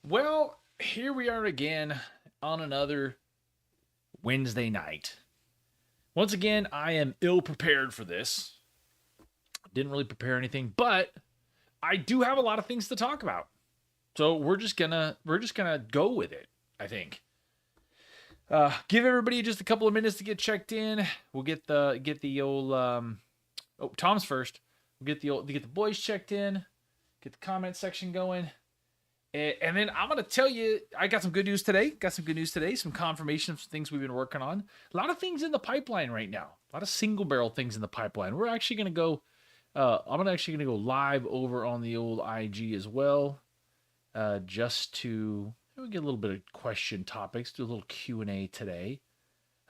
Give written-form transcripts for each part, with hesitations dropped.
Well, here we are again on another Wednesday night. Once again, I am ill prepared for this. Didn't really prepare anything, but I do have a lot of things to talk about. So we're just gonna go with it, I think. Give everybody just a couple of minutes to get checked in. We'll get the old Tom's first. We'll get the boys checked in, get the comment section going. And then I'm going to tell you, I got some good news today. Some confirmation of some things we've been working on. A lot of things in the pipeline right now. A lot of single barrel things in the pipeline. We're actually going to go, actually going to go live over on the old IG as well. Just to we get a little bit of question topics, do a little Q&A today.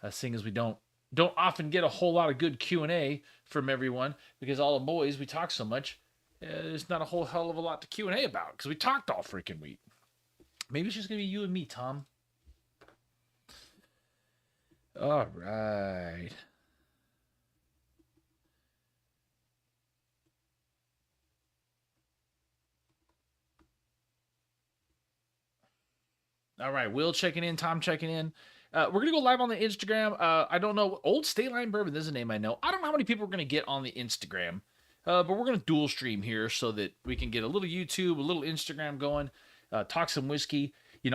Seeing as we don't often get a whole lot of good Q&A from everyone because all the boys, we talk so much. There's not a whole hell of a lot to Q&A about because we talked all freaking week. Maybe it's just going to be you and me, Tom. All right. All right. Will checking in, Tom checking in. We're going to go live on the Instagram. I don't know. Old State Line Bourbon, this is a name I know. I don't know how many people we're going to get on the Instagram. But we're going to dual stream here so that we can get a little YouTube, a little Instagram going, talk some whiskey.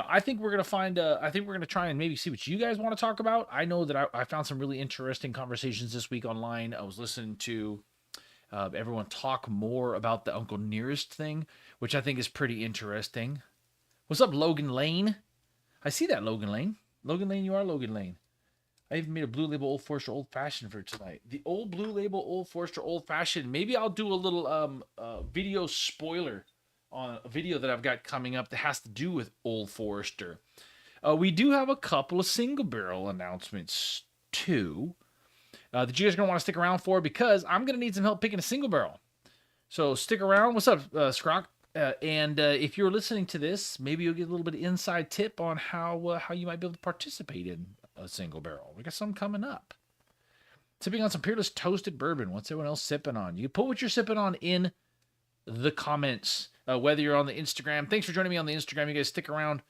I think we're going to find, I think we're going to try and maybe see what you guys want to talk about. I know that I found some really interesting conversations this week online. I was listening to everyone talk more about the Uncle Nearest thing, which I think is pretty interesting. What's up, Logan Lane? I see that, Logan Lane. Logan Lane, you are Logan Lane. I even made a Blue Label Old Forester Old Fashioned for tonight. The old Blue Label Old Forester Old Fashioned. Maybe I'll do a little video spoiler on a video that I've got coming up that has to do with Old Forester. We do have a couple of single barrel announcements too that you guys are going to want to stick around for because I'm going to need some help picking a single barrel. So stick around. What's up, Scrock? And if you're listening to this, maybe you'll get a little bit of inside tip on how you might be able to participate in a single barrel. We got some coming up. Sipping on some Peerless Toasted Bourbon. What's everyone else sipping on? You put what you're sipping on in the comments, whether you're on the Instagram. Thanks for joining me on the Instagram. You guys stick around.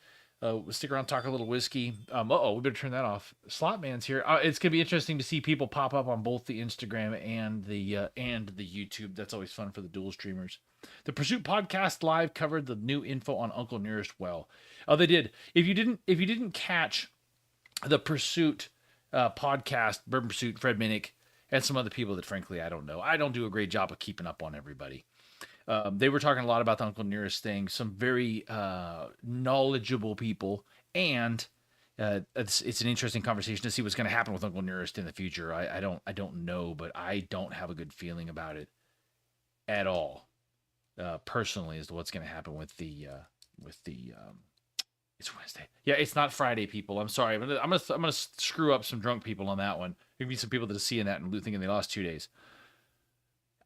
Talk a little whiskey. We better turn that off. Slot Man's here. It's gonna be interesting to see people pop up on both the Instagram and the YouTube. That's always fun for the dual streamers. The Pursuit Podcast Live covered the new info on Uncle Nearest well. Oh, they did. If you didn't catch the Pursuit podcast, Bourbon Pursuit, Fred Minnick, and some other people that frankly I don't know. I don't do a great job of keeping up on everybody. They were talking a lot about the Uncle Nearest thing. Some very knowledgeable people, and it's an interesting conversation to see what's going to happen with Uncle Nearest in the future. I don't know, but I don't have a good feeling about it at all. Personally, as to what's going to happen with the it's Wednesday. Yeah, it's not Friday, people. I'm sorry. I'm gonna screw up some drunk people on that one. There'll be some people that are seeing that and thinking they lost 2 days.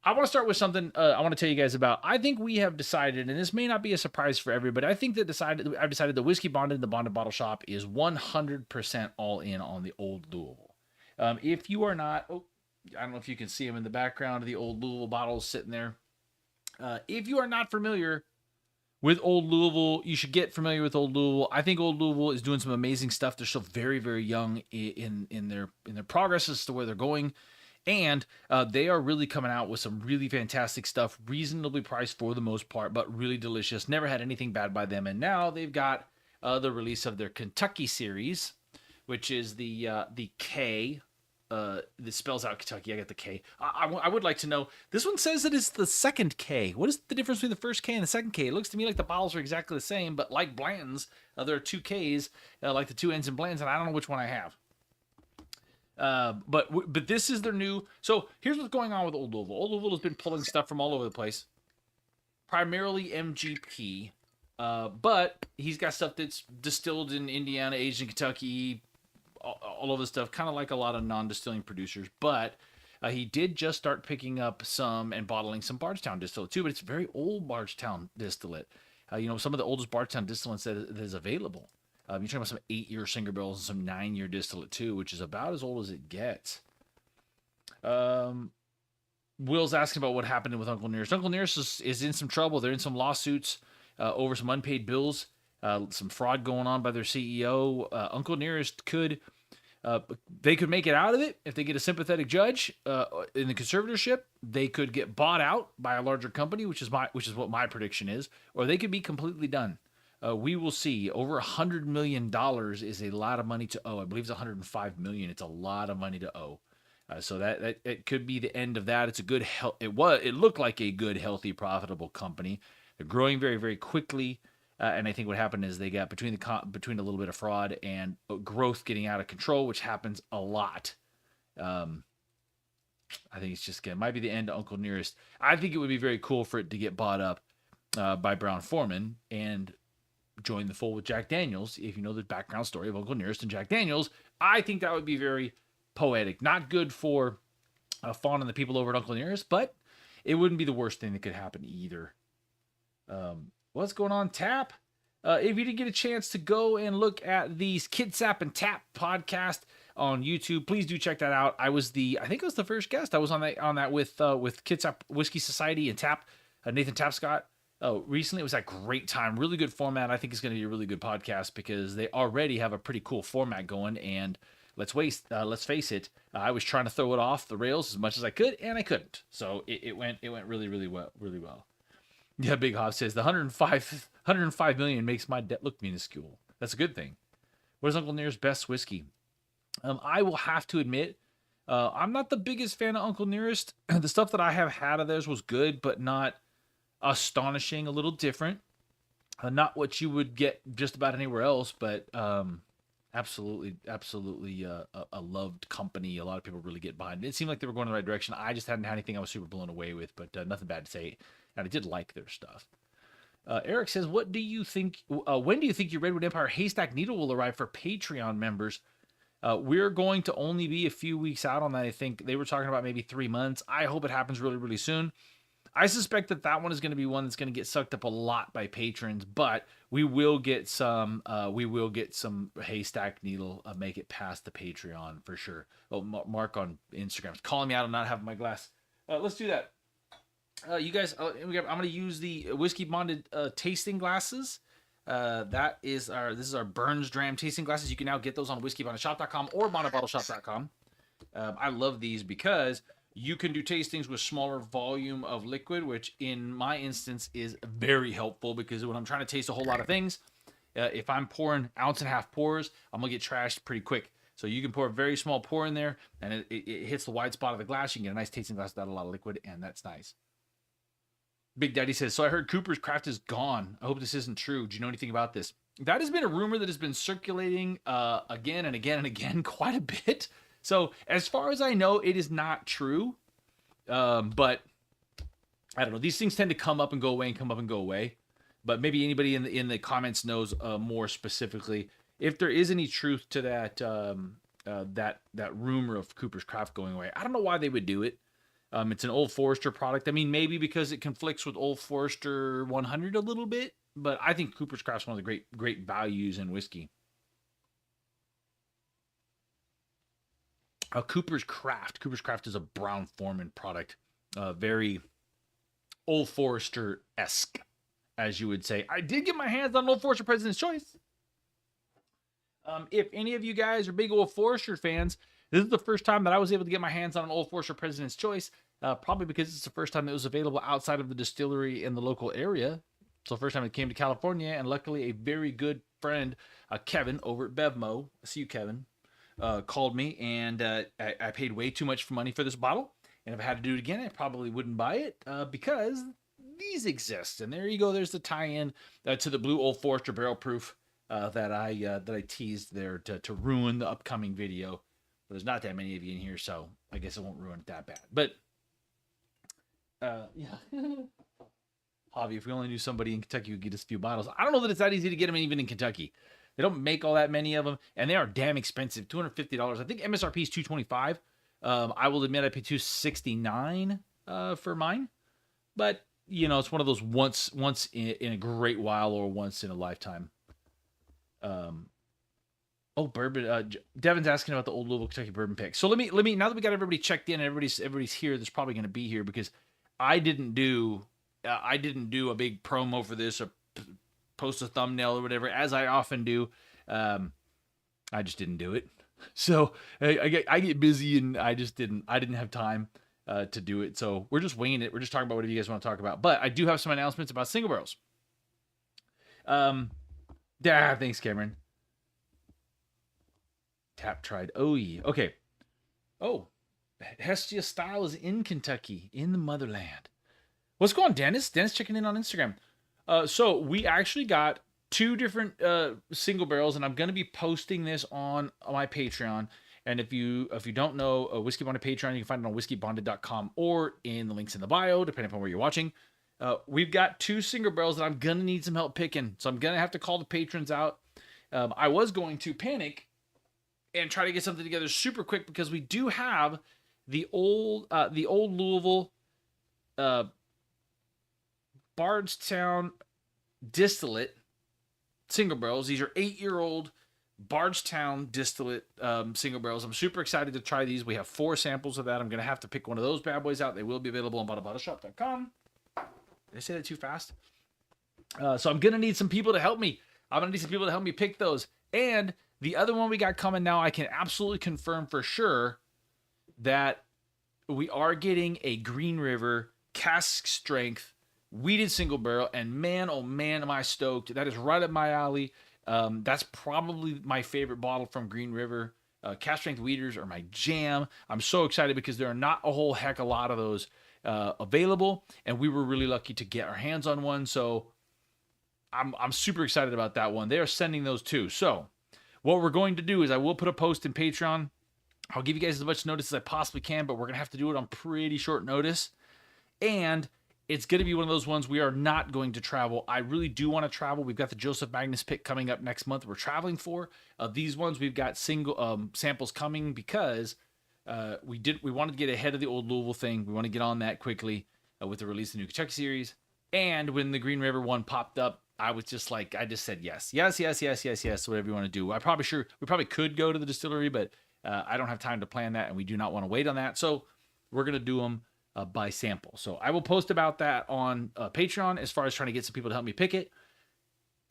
I want to start with something I want to tell you guys about. I think we have decided, and this may not be a surprise for everybody, I think I've decided the Whiskey Bonded in the Bonded Bottle Shop is 100% all in on the Old Louisville. If you are not, I don't know if you can see them in the background of the Old Louisville bottles sitting there. If you are not familiar with Old Louisville, you should get familiar with Old Louisville. I think Old Louisville is doing some amazing stuff. They're still very, very young in their progress as to where they're going. And they are really coming out with some really fantastic stuff, reasonably priced for the most part, but really delicious. Never had anything bad by them. And now they've got the release of their Kentucky series, which is the K. This spells out Kentucky. I got the K. I would like to know. This one says it is the second K. What is the difference between the first K and the second K? It looks to me like the bottles are exactly the same, but like Bland's, there are two Ks, like the two N's in Bland's, and I don't know which one I have. But this is their new. So here's what's going on with Old Louisville. Old Louisville has been pulling stuff from all over the place, primarily MGP. But he's got stuff that's distilled in Indiana, aged in Kentucky, all of this stuff, kind of like a lot of non-distilling producers. But he did just start picking up some and bottling some Bardstown distillate too. But it's very old Bardstown distillate. Some of the oldest Bardstown distillates that is available. You're talking about some 8-year single barrels and some 9-year distillate too, which is about as old as it gets. Will's asking about what happened with Uncle Nearest. Uncle Nearest is in some trouble. They're in some lawsuits over some unpaid bills. some fraud going on by their CEO. Uncle Nearest could they could make it out of it if they get a sympathetic judge in the conservatorship. They could get bought out by a larger company, which is what my prediction is, or they could be completely done. We will see. Over $100 million is a lot of money to owe. I believe it's 105 million. It's a lot of money to owe. So that it could be the end of that. It's a good it looked like a good, healthy, profitable company. They're growing very, very quickly. And I think what happened is they got between a little bit of fraud and growth getting out of control, which happens a lot. I think it might be the end of Uncle Nearest. I think it would be very cool for it to get bought up by Brown-Forman and join the fold with Jack Daniels. If you know the background story of Uncle Nearest and Jack Daniels, I think that would be very poetic. Not good for Fawn and the people over at Uncle Nearest, but it wouldn't be the worst thing that could happen either. What's going on, Tap? If you didn't get a chance to go and look at these Kitsap and Tap podcast on YouTube, please do check that out. I think I was the first guest. I was on that with Kitsap Whiskey Society and Tap, Nathan Tapscott. Recently, it was a great time. Really good format. I think it's going to be a really good podcast because they already have a pretty cool format going. And let's face it, I was trying to throw it off the rails as much as I could, and I couldn't. So it went really, really well, really well. Yeah, Big Hoff says the 105 million makes my debt look minuscule. That's a good thing. What is Uncle Nearest's best whiskey? I will have to admit, I'm not the biggest fan of Uncle Nearest. The stuff that I have had of theirs was good, but not astonishing. A little different. Not what you would get just about anywhere else, but absolutely a loved company. A lot of people really get behind it. It seemed like they were going in the right direction. I just hadn't had anything I was super blown away with, but nothing bad to say. And I did like their stuff. Eric says, "What do you think? When do you think your Redwood Empire Haystack Needle will arrive for Patreon members?" We're going to only be a few weeks out on that. I think they were talking about maybe 3 months. I hope it happens really, really soon. I suspect that one is going to be one that's going to get sucked up a lot by patrons, but we will get some. We will get some Haystack Needle. Make it past the Patreon for sure. Oh, Mark on Instagram is calling me out on not having my glass. Let's do that. You guys, I'm going to use the whiskey bonded tasting glasses. This is our Burns Dram tasting glasses. You can now get those on whiskeybottishop.com or bondedbottleshop.com. I love these because you can do tastings with smaller volume of liquid, which in my instance is very helpful because when I'm trying to taste a whole lot of things, if I'm pouring 1.5 ounce pours, I'm going to get trashed pretty quick. So you can pour a very small pour in there and it hits the wide spot of the glass. You can get a nice tasting glass without a lot of liquid, and that's nice. Big Daddy says, "So I heard Cooper's Craft is gone. I hope this isn't true. Do you know anything about this?" That has been a rumor that has been circulating again and again and again quite a bit. So as far as I know, it is not true. But I don't know. These things tend to come up and go away and come up and go away. But maybe anybody in the comments knows more specifically if there is any truth to that that rumor of Cooper's Craft going away. I don't know why they would do it. It's an Old Forester product. I mean, maybe because it conflicts with Old Forester 100 a little bit, but I think Cooper's Craft is one of the great values in whiskey. Cooper's Craft. Cooper's Craft is a Brown-Forman product. Very Old Forester-esque, as you would say. I did get my hands on Old Forester President's Choice. If any of you guys are big Old Forester fans, this is the first time that I was able to get my hands on an Old Forester President's Choice, probably because it's the first time it was available outside of the distillery in the local area. So the first time it came to California, and luckily a very good friend, Kevin, over at Bevmo, see you, Kevin, called me, and I paid way too much money for this bottle, and if I had to do it again, I probably wouldn't buy it because these exist. And there you go. There's the tie-in to the Blue Old Forester Barrel Proof that I teased there to ruin the upcoming video. There's not that many of you in here, so I guess it won't ruin it that bad. But, yeah. Javi, if we only knew somebody in Kentucky who could get us a few bottles. I don't know that it's that easy to get them even in Kentucky. They don't make all that many of them, and they are damn expensive. $250. I think MSRP is $225. I will admit I paid $269 for mine. But, you know, it's one of those once in a great while or once in a lifetime. Bourbon. Devin's asking about the Old Louisville Kentucky bourbon pick. So let me now that we got everybody checked in and everybody's here, that's probably going to be here because I didn't do a big promo for this or post a thumbnail or whatever, as I often do. I just didn't do it. So I get busy, and I didn't have time to do it. So we're just winging it. We're just talking about whatever you guys want to talk about. But I do have some announcements about single barrels. Thanks, Cameron. Tap tried. Oh, yeah. Okay. Oh, Hestia Style is in Kentucky, in the motherland. What's going on, Dennis? Dennis checking in on Instagram. So we actually got 2 different single barrels, and I'm going to be posting this on my Patreon. And if you don't know Whiskey Bonded Patreon, you can find it on whiskey.bonded.com or in the links in the bio, depending upon where you're watching. We've got 2 single barrels that I'm going to need some help picking. So I'm going to have to call the patrons out. I was going to panic and try to get something together super quick, because we do have the old Louisville Bardstown distillate single barrels. These are 8-year-old Bardstown distillate single barrels. I'm super excited to try these. We have 4 samples of that. I'm going to have to pick one of those bad boys out. They will be available on bottlebottleshop.com. Did I say that too fast? So I'm going to need some people to help me. I'm going to need some people to help me pick those. And the other one we got coming now, I can absolutely confirm for sure that we are getting a Green River cask strength wheated single barrel. And man, oh man, am I stoked. That is right up my alley. That's probably my favorite bottle from Green River. Cask strength wheaters are my jam. I'm so excited because there are not a whole heck a lot of those available, and we were really lucky to get our hands on one. So I'm super excited about that one. They are sending those too. So what we're going to do is I will put a post in Patreon. I'll give you guys as much notice as I possibly can, but we're going to have to do it on pretty short notice. And it's going to be one of those ones we are not going to travel. I really do want to travel. We've got the Joseph Magnus pick coming up next month. We're traveling for these ones. We've got single samples coming because we wanted to get ahead of the old Louisville thing. We want to get on that quickly with the release of the new Kentucky series. And when the Green River one popped up, I was just like, I just said yes, whatever you want to do. We probably could go to the distillery, but I don't have time to plan that, and we do not want to wait on that. So we're going to do them by sample. So I will post about that on Patreon as far as trying to get some people to help me pick it.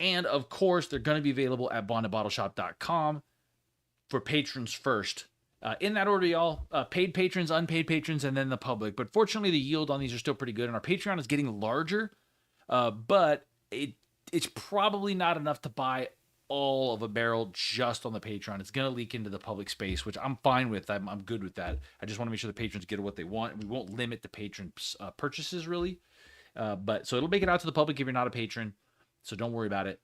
And of course, they're going to be available at bondedbottleshop.com for patrons first. In that order, y'all, paid patrons, unpaid patrons, and then the public. But fortunately, the yield on these are still pretty good, and our Patreon is getting larger, but it's probably not enough to buy all of a barrel just on the Patreon. It's going to leak into the public space, which I'm fine with. I'm good with that. I just want to make sure the patrons get what they want, and we won't limit the patrons' purchases, really. But so it'll make it out to the public if you're not a patron, so don't worry about it.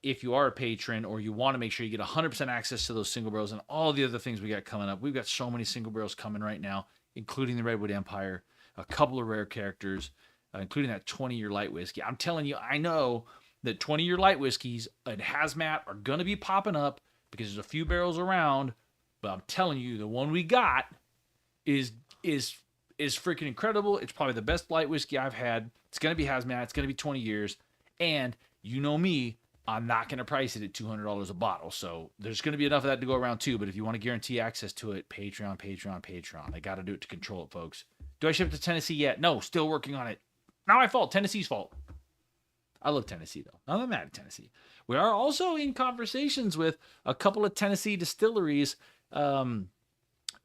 If you are a patron or you want to make sure you get 100% access to those single barrels and all the other things we got coming up, we've got so many single barrels coming right now, including the Redwood Empire, a couple of rare characters, including that 20-year light whiskey. I'm telling you, I know that 20-year light whiskeys and hazmat are going to be popping up because there's a few barrels around, but I'm telling you, the one we got is freaking incredible. It's probably the best light whiskey I've had. It's going to be hazmat. It's going to be 20 years. And you know me, I'm not going to price it at $200 a bottle. So there's going to be enough of that to go around too. But if you want to guarantee access to it, Patreon. I got to do it to control it, folks. Do I ship it to Tennessee yet? No, still working on it. Not my fault. Tennessee's fault. I love Tennessee, though. I'm not mad at Tennessee. We are also in conversations with a couple of Tennessee distilleries,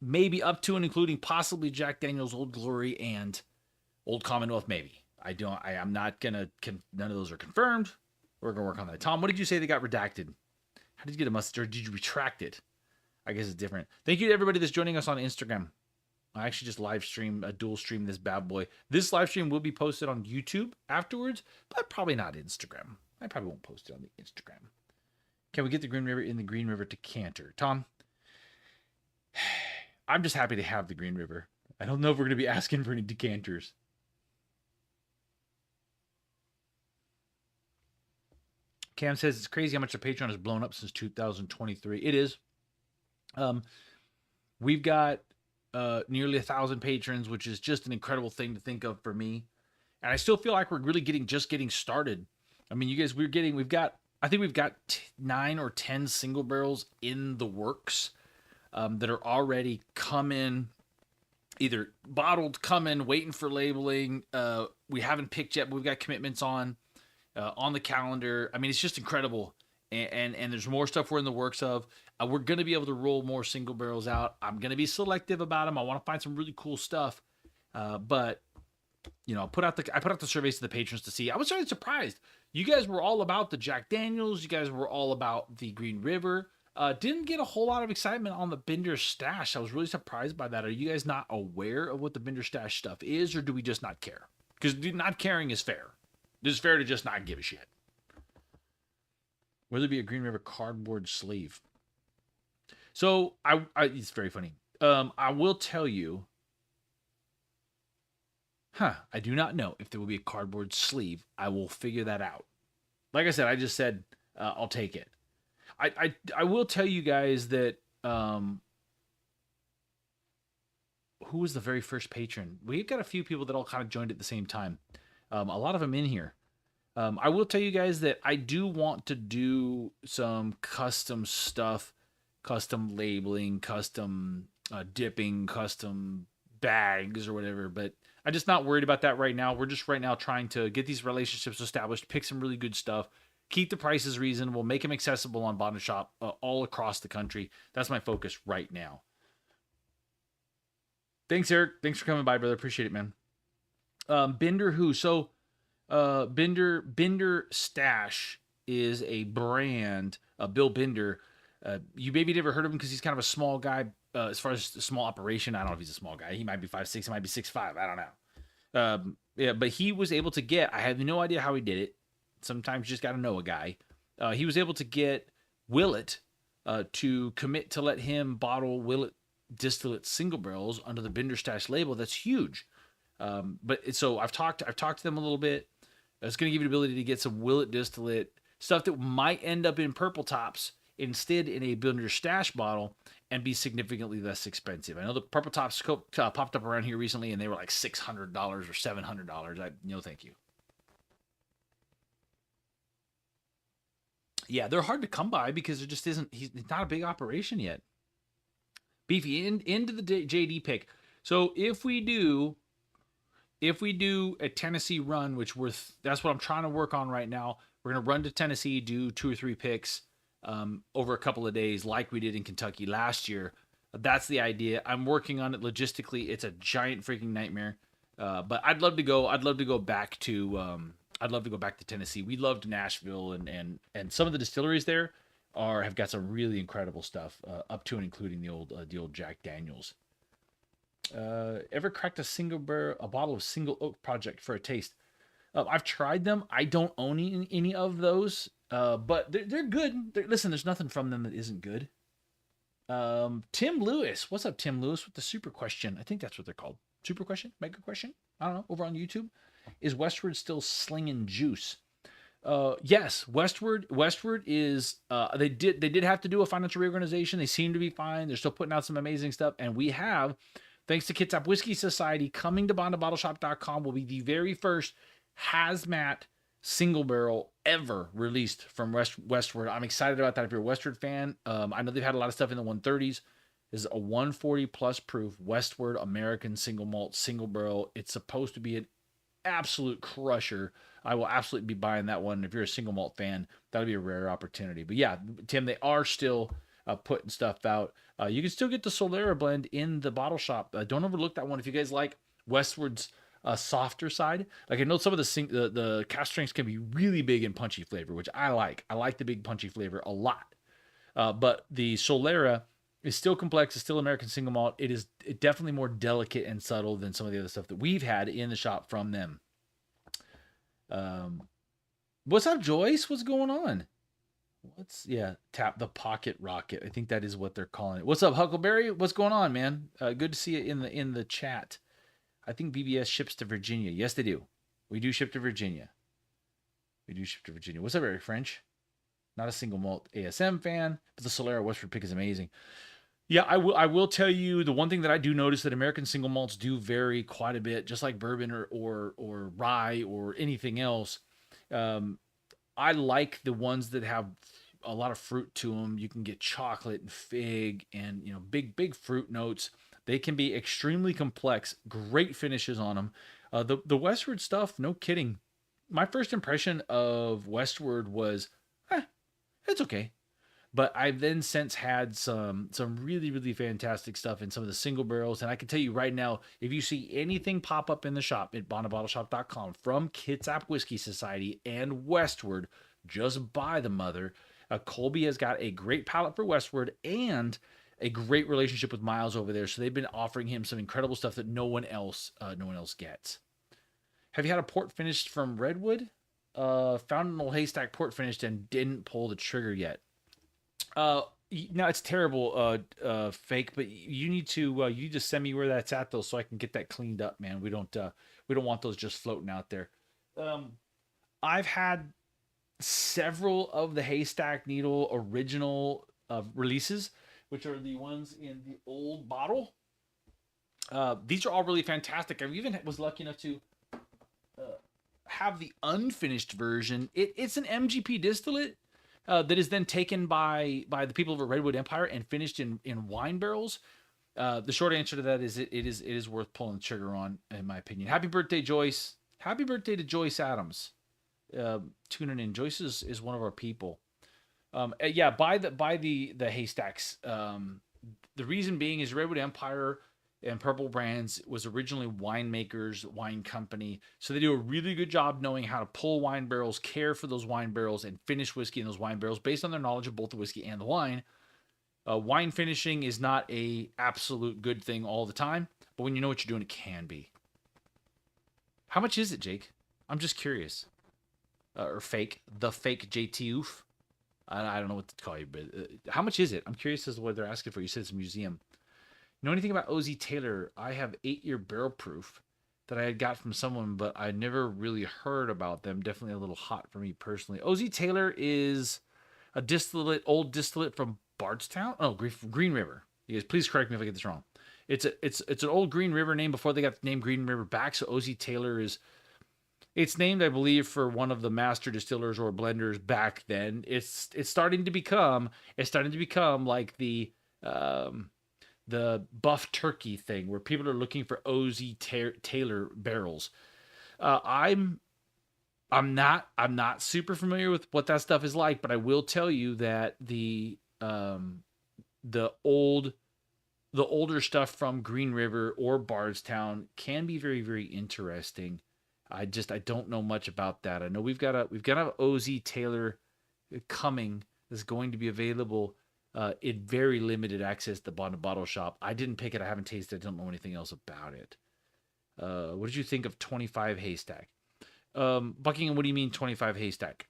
maybe up to and including possibly Jack Daniel's Old Glory and Old Commonwealth, maybe. I'm not going to, none of those are confirmed. We're going to work on that. Tom, what did you say they got redacted? How did you get a message, or did you retract it? I guess it's different. Thank you to everybody that's joining us on Instagram. I actually just dual stream this bad boy. This live stream will be posted on YouTube afterwards, but probably not Instagram. I probably won't post it on the Instagram. Can we get the Green River in the Green River decanter? Tom, I'm just happy to have the Green River. I don't know if we're going to be asking for any decanters. Cam says it's crazy how much the Patreon has blown up since 2023. It is. We've got nearly 1,000 patrons, which is just an incredible thing to think of for me. And I still feel like we're really just getting started. I mean, you guys, I think we've got 9 or 10 single barrels in the works that are already coming, either bottled, coming, waiting for labeling. We haven't picked yet, but we've got commitments on. on the calendar. I mean, it's just incredible. And there's more stuff we're in the works of. We're going to be able to roll more single barrels out. I'm going to be selective about them. I want to find some really cool stuff. But you know, I put out the surveys to the patrons to see. I was really surprised. You guys were all about the Jack Daniels. You guys were all about the Green River. Didn't get a whole lot of excitement on the Bender Stash. I was really surprised by that. Are you guys not aware of what the Bender Stash stuff is, or do we just not care? Because not caring is fair. It's fair to just not give a shit. Will there be a Green River cardboard sleeve? So it's very funny. I will tell you. I do not know if there will be a cardboard sleeve. I will figure that out. Like I said, I just said I'll take it. I will tell you guys that who was the very first patron? We've got a few people that all kind of joined at the same time. A lot of them in here. I will tell you guys that I do want to do some custom stuff, custom labeling, custom dipping, custom bags or whatever, but I'm just not worried about that right now. We're just right now trying to get these relationships established, pick some really good stuff, keep the prices reasonable, make them accessible on Bottom Shop all across the country. That's my focus right now. Thanks, Eric. Thanks for coming by, brother. Appreciate it, man. Bender who? So Bender Stash is a brand. Bill Bender. You maybe never heard of him because he's kind of a small guy. As far as a small operation, I don't know if he's a small guy. He might be 5'6", he might be 6'5". I don't know. Yeah, but he was able to get. I have no idea how he did it. Sometimes you just got to know a guy. He was able to get Willet to commit to let him bottle Willet distillate single barrels under the Bender Stash label. That's huge. So I've talked to them a little bit. It's going to give you the ability to get some Willet distillate stuff that might end up in Purple Tops instead in a Bender Stash bottle and be significantly less expensive. I know the Purple Tops popped up around here recently and they were like $600 or $700. No, thank you. Yeah, they're hard to come by because it just isn't. He's not a big operation yet. Beefy into the JD pick. So if we do a Tennessee run, which that's what I'm trying to work on right now. We're gonna run to Tennessee, do 2 or 3 picks over a couple of days, like we did in Kentucky last year. That's the idea. I'm working on it logistically. It's a giant freaking nightmare. But I'd love to go. I'd love to go back to. I'd love to go back to Tennessee. We loved Nashville, and some of the distilleries there have got some really incredible stuff, up to and including the old Jack Daniels. Ever cracked a bottle of Single Oak Project for a taste? I've tried them. I don't own any of those, but they're good. Listen, there's nothing from them that isn't good. Tim Lewis, what's up, Tim Lewis, with the super question? I think that's what they're called. Super question, mega question. I don't know. Over on YouTube, is Westward still slinging juice? Yes, Westward is. They did have to do a financial reorganization. They seem to be fine. They're still putting out some amazing stuff, and we have, thanks to Kitsap Whiskey Society, coming to bondabottleshop.com will be the very first hazmat single barrel ever released from Westward. I'm excited about that. If you're a Westward fan, I know they've had a lot of stuff in the 130s. This is a 140 plus proof Westward American single malt single barrel. It's supposed to be an absolute crusher. I will absolutely be buying that one. If you're a single malt fan, that'll be a rare opportunity. But yeah, Tim, they are still putting stuff out. You can still get the Solera blend in the bottle shop. Don't overlook that one. If you guys like Westward's softer side, like I know some of the cast strengths can be really big and punchy flavor, which I like. I like the big punchy flavor a lot. But the Solera is still complex. It's still American single malt. It is definitely more delicate and subtle than some of the other stuff that we've had in the shop from them. What's up, Joyce? What's going on? Tap the pocket rocket. I think that is what they're calling it. What's up, Huckleberry? What's going on, man? Good to see you in the chat. I think BBS ships to Virginia. Yes, they do. We do ship to Virginia. What's up, Eric French? Not a single malt ASM fan, but the Solera Westward pick is amazing. Yeah, I will tell you the one thing that I do notice that American single malts do vary quite a bit, just like bourbon or rye or anything else. I like the ones that have a lot of fruit to them. You can get chocolate and fig and big fruit notes. They can be extremely complex. Great finishes on them. The Westward stuff, no kidding. my first impression of Westward was, eh, it's okay. But I've then since had some really really fantastic stuff in some of the single barrels, and I can tell you right now, if you see anything pop up in the shop at bondabottleshop.com from Kitsap Whiskey Society and Westward, just buy the mother. Colby has got a great palate for Westward and a great relationship with Miles over there, so they've been offering him some incredible stuff that no one else gets. Have you had a port finished from Redwood? Found an old haystack port finished and didn't pull the trigger yet. Uh, Now it's terrible, fake. But you need to send me where that's at though, so I can get that cleaned up, man. We don't want those just floating out there. Um, I've had several of the Haystack Needle original releases, which are the ones in the old bottle. These are all really fantastic. I even was lucky enough to uh, have the unfinished version. It's an MGP distillate that is then taken by the people of Redwood Empire and finished in wine barrels. The short answer to that is it is worth pulling the trigger on, in my opinion. Happy birthday, Joyce! Happy birthday to Joyce Adams. Tuning in. Joyce is one of our people. Yeah, by the haystacks. The reason being is Redwood Empire and Purple Brands was originally winemakers, wine company, so they do a really good job knowing how to pull wine barrels, care for those wine barrels, and finish whiskey in those wine barrels based on their knowledge of both the whiskey and the wine. Wine finishing is not a absolute good thing all the time, but when you know what you're doing, it can be. How much is it, Jake? I'm just curious. Or fake, the fake JT Oof. I don't know what to call you, but how much is it? I'm curious as to what they're asking for. You said it's a museum. Know anything about OZ Taylor? I have 8-year barrel proof that I had got from someone, but I never really heard about them. Definitely a little hot for me personally. OZ Taylor is a old distillate from Bardstown. Oh, Green River. You guys, please correct me if I get this wrong. It's an old Green River name before they got the name Green River back. So OZ Taylor is it's named, I believe, for one of the master distillers or blenders back then. It's starting to become like the buff turkey thing where people are looking for Taylor barrels. Uh, I'm I'm not super familiar with what that stuff is like, but I will tell you that the old the older stuff from Green River or Bardstown can be very very interesting. I don't know much about that. I know we've got a OZ Taylor coming that's going to be available in very limited access at the Bottle Shop. I didn't pick it. I haven't tasted it. I don't know anything else about it. What did you think of 25 Haystack? Buckingham, what do you mean 25 Haystack?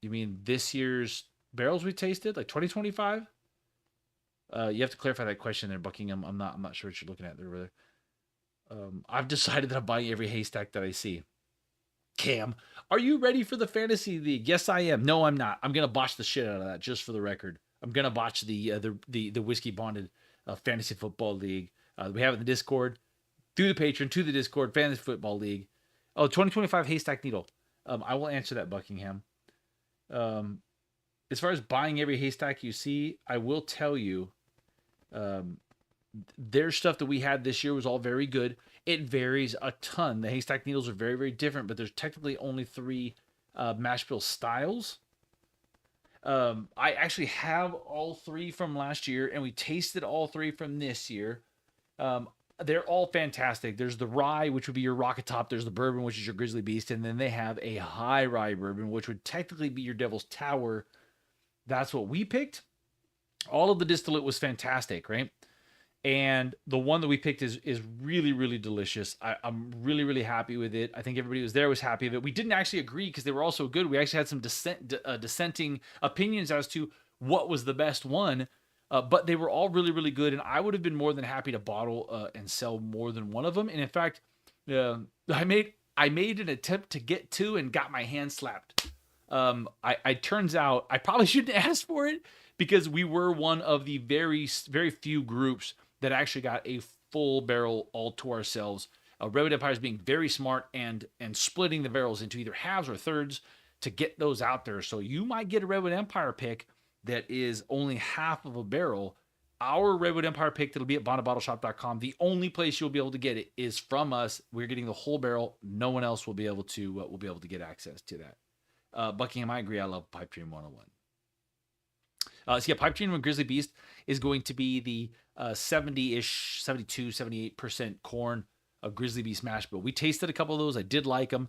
You mean this year's barrels we tasted, like 2025? You have to clarify that question there, Buckingham. I'm not sure what you're looking at there, brother. I've decided that I'm buying every haystack that I see. Cam, are you ready for the fantasy league? Yes, I am. No, I'm not. I'm gonna botch the shit out of that, just for the record. I'm gonna botch the whiskey bonded fantasy football league. We have it in the Discord, through the Patreon, to the Discord fantasy football league. Oh, 2025 haystack needle. I will answer that, Buckingham. Um, as far as buying every haystack you see, I will tell you, um, their stuff that we had this year was all very good. It varies a ton. The haystack needles are very, very different, but there's technically only three mash bill styles. I actually have all three from last year, and we tasted all three from this year. Um, they're all fantastic. There's the rye, which would be your rocket top. There's the bourbon, which is your grizzly beast, and then they have a high rye bourbon, which would technically be your devil's tower. That's what we picked. All of the distillate was fantastic, right? And the one that we picked is really really delicious. I'm really really happy with it. I think everybody who was there was happy with it. We didn't actually agree because they were all so good. We actually had some dissenting opinions as to what was the best one, but they were all really really good. And I would have been more than happy to bottle and sell more than one of them. And in fact, I made an attempt to get two and got my hand slapped. I turns out I probably shouldn't ask for it because we were one of the very very few groups that actually got a full barrel all to ourselves. Redwood Empire is being very smart and splitting the barrels into either halves or thirds to get those out there. So you might get a Redwood Empire pick that is only half of a barrel, our Redwood Empire pick that'll be at bondabottleshop.com. The only place you'll be able to get it is from us. We're getting the whole barrel. No one else will be able to get access to that. Buckingham, I agree. I love Pipe Dream 101. So yeah, Pipe Dream and Grizzly Beast is going to be the 70-ish, 72, 78% corn of Grizzly Beast mash bill. We tasted a couple of those. I did like them.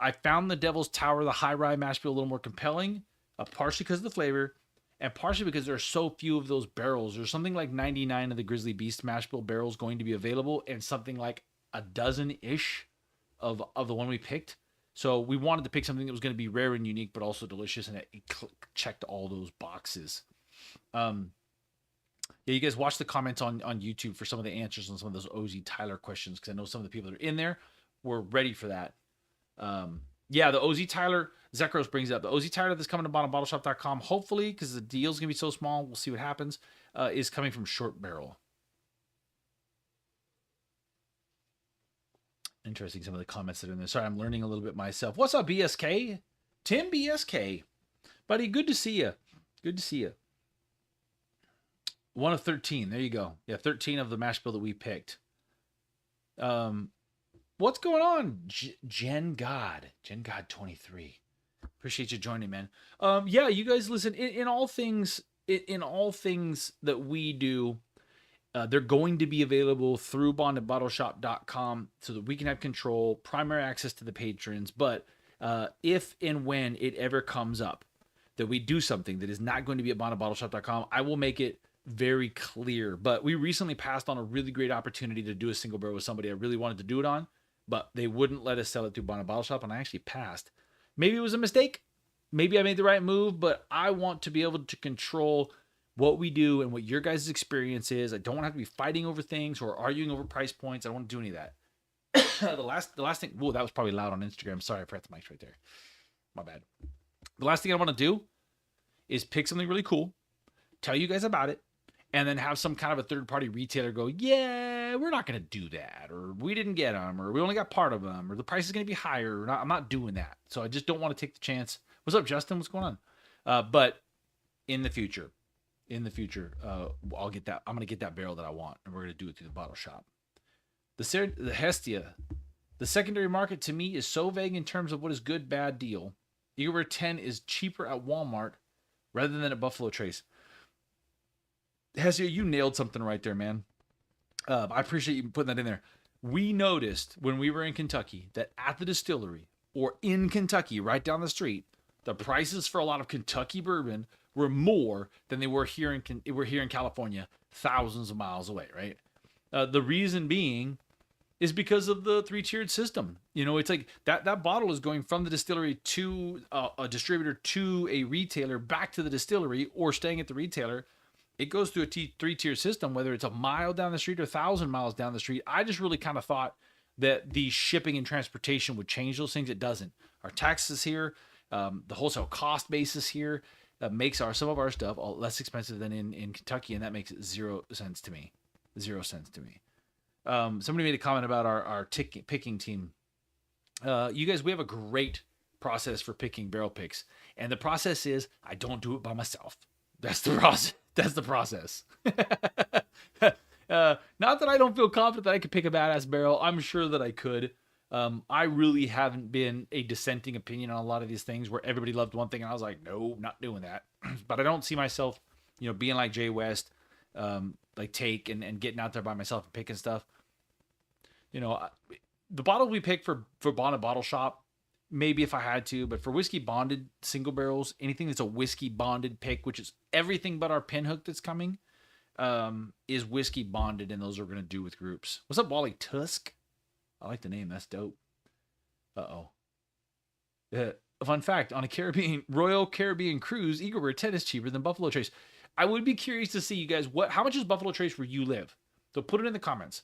I found the Devil's Tower, the high rye mash bill, a little more compelling, partially because of the flavor, and partially because there are so few of those barrels. There's something like 99 of the Grizzly Beast mash bill barrels going to be available, and something like a dozen-ish of the one we picked. So we wanted to pick something that was going to be rare and unique, but also delicious, and it checked all those boxes. Yeah, you guys watch the comments on YouTube for some of the answers on some of those OZ Tyler questions, because I know some of the people that are in there were ready for that. Yeah, the OZ Tyler, Zekros brings up the OZ Tyler that's coming to bottleshop.com, hopefully, because the deal's going to be so small, we'll see what happens, is coming from Short Barrel. Interesting, some of the comments that are in there. Sorry, I'm learning a little bit myself. What's up, BSK? Tim BSK. Buddy, good to see you. Good to see you. 1 of 13. There you go. Yeah, 13 of the mash bill that we picked. What's going on? Gen God 23. Appreciate you joining, man. Yeah, you guys listen, in all things that we do, they're going to be available through bondandbottleshop.com so that we can have control, primary access to the patrons. But if and when it ever comes up that we do something that is not going to be at bondandbottleshop.com, I will make it very clear. But we recently passed on a really great opportunity to do a single barrel with somebody I really wanted to do it on, but they wouldn't let us sell it through Bond and Bottle Shop, and I actually passed. Maybe it was a mistake. Maybe I made the right move, but I want to be able to control what we do and what your guys' experience is. I don't want to have to be fighting over things or arguing over price points. I don't want to do any of that. The last thing, whoa, that was probably loud on Instagram. Sorry, I forgot the mics right there. My bad. The last thing I want to do is pick something really cool, tell you guys about it, and then have some kind of a third-party retailer go, yeah, we're not going to do that, or we didn't get them, or we only got part of them, or the price is going to be higher. Or not. I'm not doing that. So I just don't want to take the chance. What's up, Justin? What's going on? But in the future, I'll get that. I'm going to get that barrel that I want, and we're going to do it through the bottle shop. The Hestia, the secondary market to me is so vague in terms of what is good, bad deal. Eagle Rare 10 is cheaper at Walmart rather than at Buffalo Trace. Hestia, you nailed something right there, man. I appreciate you putting that in there. We noticed when we were in Kentucky that at the distillery or in Kentucky, right down the street, the prices for a lot of Kentucky bourbon were more than they were here in California, thousands of miles away, right? The reason being is because of the 3-tiered system. You know, it's like that bottle is going from the distillery to a distributor to a retailer, back to the distillery, or staying at the retailer. It goes through a 3-tier system, whether it's a mile down the street or 1,000 miles down the street. I just really kind of thought that the shipping and transportation would change those things. It doesn't. Our taxes here, the wholesale cost basis here, makes some of our stuff less expensive than in Kentucky, and that makes it 0 cents to me. 0 cents to me. Somebody made a comment about our picking team. You guys, we have a great process for picking barrel picks, and the process is I don't do it by myself. That's the process. That's the process. Not that I don't feel confident that I could pick a badass barrel. I'm sure that I could. I really haven't been a dissenting opinion on a lot of these things where everybody loved one thing and I was like, no, not doing that. But I don't see myself, being like Jay West, like Take and getting out there by myself and picking stuff. The bottle we pick for Bond and Bottle Shop, maybe if I had to, but for whiskey bonded single barrels, anything that's a whiskey bonded pick, which is everything but our pinhook that's coming, is whiskey bonded, and those are going to do with groups. What's up, Wally Tusk? I like the name. That's dope. Uh-oh. Fun fact, on a Royal Caribbean cruise, Eagle Rare 10 is cheaper than Buffalo Trace. I would be curious to see, you guys, how much is Buffalo Trace where you live? So put it in the comments.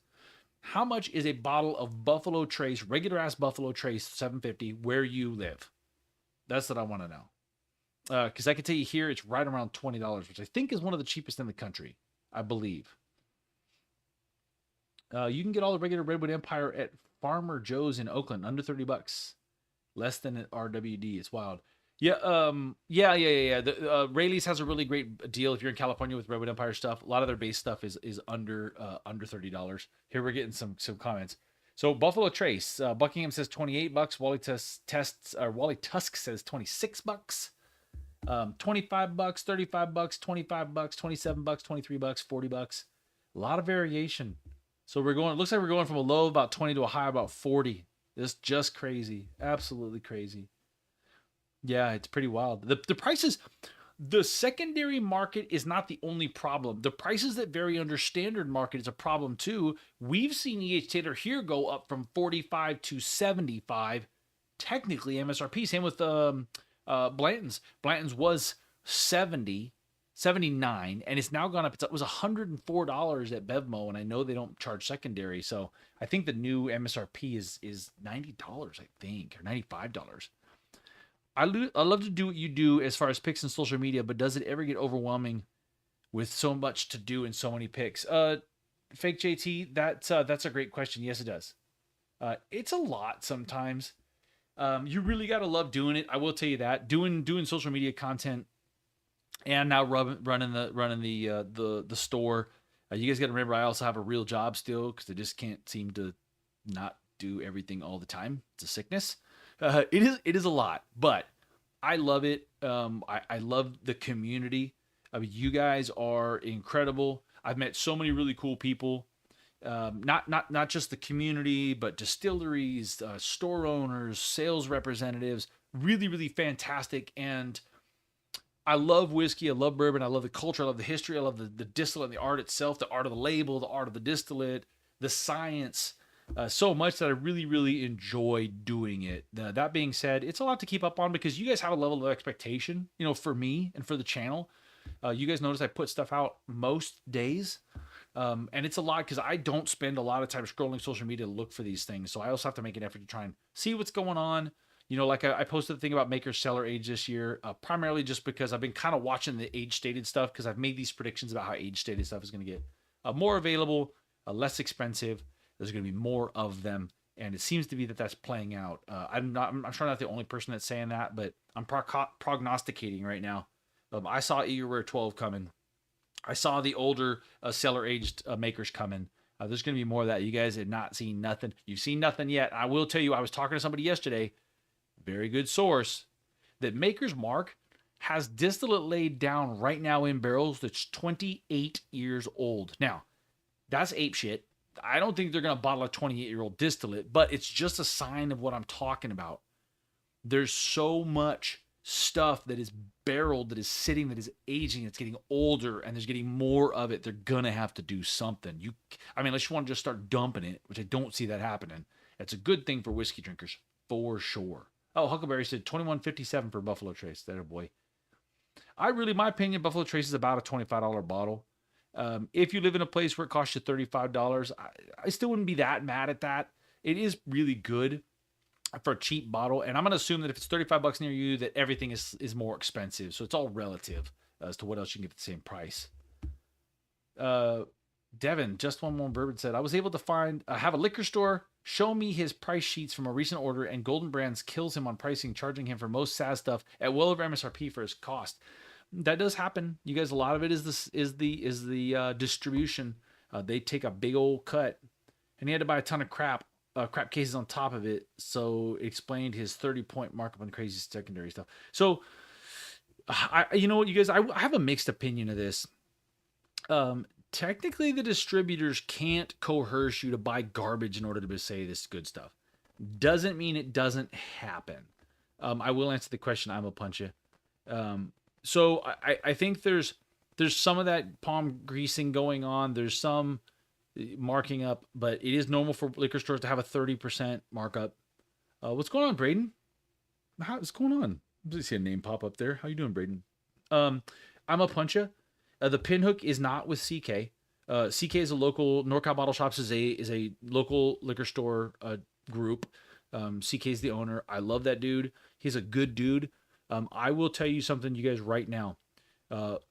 How much is a bottle of Buffalo Trace, regular ass Buffalo Trace 750 where you live? That's what I want to know. Because I can tell you here, it's right around $20, which I think is one of the cheapest in the country, I believe. You can get all the regular Redwood Empire at Farmer Joe's in Oakland, under $30. Less than at RWD. It's wild. Yeah, yeah. Rayleigh's has a really great deal if you're in California with Redwood Empire stuff. A lot of their base stuff is under $30. Here we're getting some comments. So Buffalo Trace, Buckingham says $28. Wally Tusk says $26. $25, $35, $25, $27, $23, $40. A lot of variation. So we're going. It looks like we're going from a low of about 20 to a high of about 40. It's just crazy, absolutely crazy. Yeah, it's pretty wild. The prices, the secondary market is not the only problem. The prices that vary under standard market is a problem too. We've seen EH Taylor here go up from 45 to 75, technically MSRP. Same with Blanton's. Blanton's was 70, 79, and it's now gone up. It was $104 at Bevmo, and I know they don't charge secondary, so I think the new MSRP is $90, I think, or $95. I love to do what you do as far as picks and social media, but does it ever get overwhelming with so much to do and so many picks? Fake JT, that's a great question. Yes, it does. It's a lot sometimes. You really got to love doing it. I will tell you that doing social media content and now running the store. You guys got to remember, I also have a real job still because I just can't seem to not do everything all the time. It's a sickness. It is a lot, but I love it. I love the community. I mean, you guys are incredible. I've met so many really cool people. Not just the community, but distilleries, store owners, sales representatives. Really, really fantastic. And I love whiskey. I love bourbon. I love the culture. I love the history. I love the distillate, the art itself, the art of the label, the art of the distillate, the science. So much that I really, really enjoy doing it. That being said, it's a lot to keep up on because you guys have a level of expectation, for me and for the channel. You guys notice I put stuff out most days. And it's a lot because I don't spend a lot of time scrolling social media to look for these things. So I also have to make an effort to try and see what's going on. Like I posted the thing about Maker's Cellar Age this year, primarily just because I've been kind of watching the age stated stuff because I've made these predictions about how age stated stuff is going to get more available, less expensive. There's going to be more of them, and it seems to be that that's playing out. I'm sure not the only person that's saying that, but I'm prognosticating right now. I saw Eagerware 12 coming. I saw the older cellar aged makers coming. There's going to be more of that. You guys have not seen nothing. You've seen nothing yet. I will tell you, I was talking to somebody yesterday, very good source, that Maker's Mark has distillate laid down right now in barrels that's 28 years old. Now, that's ape shit. I don't think they're going to bottle a 28-year-old distillate, but it's just a sign of what I'm talking about. There's so much stuff that is barreled, that is sitting, that is aging, it's getting older, and there's getting more of it. They're going to have to do something. Unless you want to just start dumping it, which I don't see that happening. That's a good thing for whiskey drinkers, for sure. Oh, Huckleberry said $21.57 for Buffalo Trace. That a boy. My opinion, Buffalo Trace is about a $25 bottle. If you live in a place where it costs you $35, I still wouldn't be that mad at that. It is really good for a cheap bottle, and I'm going to assume that if it's $35 near you, that everything is more expensive. So it's all relative as to what else you can get for the same price. Devin, just one more bourbon said, I was able to have a liquor store show me his price sheets from a recent order, and Golden Brands kills him on pricing, charging him for most SAS stuff at well over MSRP for his cost. That does happen. You guys, a lot of it is the distribution. They take a big old cut, and he had to buy a ton of crap cases on top of it. So it explained his 30-point markup on crazy secondary stuff. So, you know what, you guys, I have a mixed opinion of this. Technically, the distributors can't coerce you to buy garbage in order to say this good stuff. Doesn't mean it doesn't happen. I will answer the question. I'm gonna punch you. So I think there's some of that palm greasing going on. There's some marking up, but it is normal for liquor stores to have a 30% markup. What's going on, Braden? What's going on? I see a name pop up there. How you doing, Braden? I'm a punch you. The Pinhook is not with CK. CK is a local, NorCal Bottle Shops is a local liquor store group. CK is the owner. I love that dude. He's a good dude. I will tell you something, you guys, right now.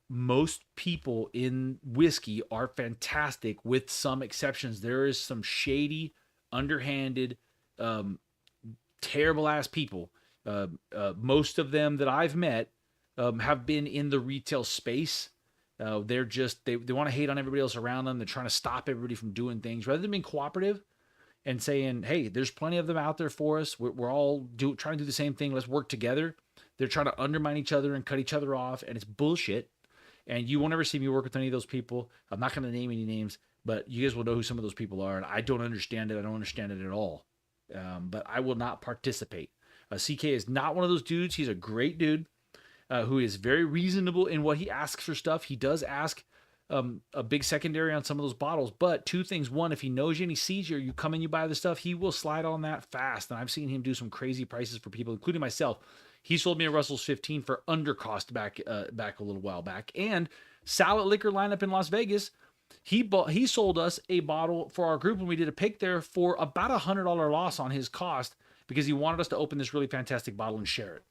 Most people in whiskey are fantastic, with some exceptions. There is some shady, underhanded, terrible ass people Most of them that I've met have been in the retail space. They're just they want to hate on everybody else around them. They're trying to stop everybody from doing things rather than being cooperative and saying, "Hey, there's plenty of them out there for us. We're all trying to do the same thing. Let's work together." They're trying to undermine each other and cut each other off, and it's bullshit. And you won't ever see me work with any of those people. I'm not going to name any names, but you guys will know who some of those people are. And I don't understand it. I don't understand it at all. But I will not participate. CK is not one of those dudes. He's a great dude who is very reasonable in what he asks for stuff. He does ask a big secondary on some of those bottles. But two things. One, if he knows you and he sees you, or you come and you buy the stuff, he will slide on that fast. And I've seen him do some crazy prices for people, including myself. He sold me a Russell's 15 for under cost back a little while back. And Salad Liquor lineup in Las Vegas, he sold us a bottle for our group when we did a pick there for about $100 loss on his cost because he wanted us to open this really fantastic bottle and share it.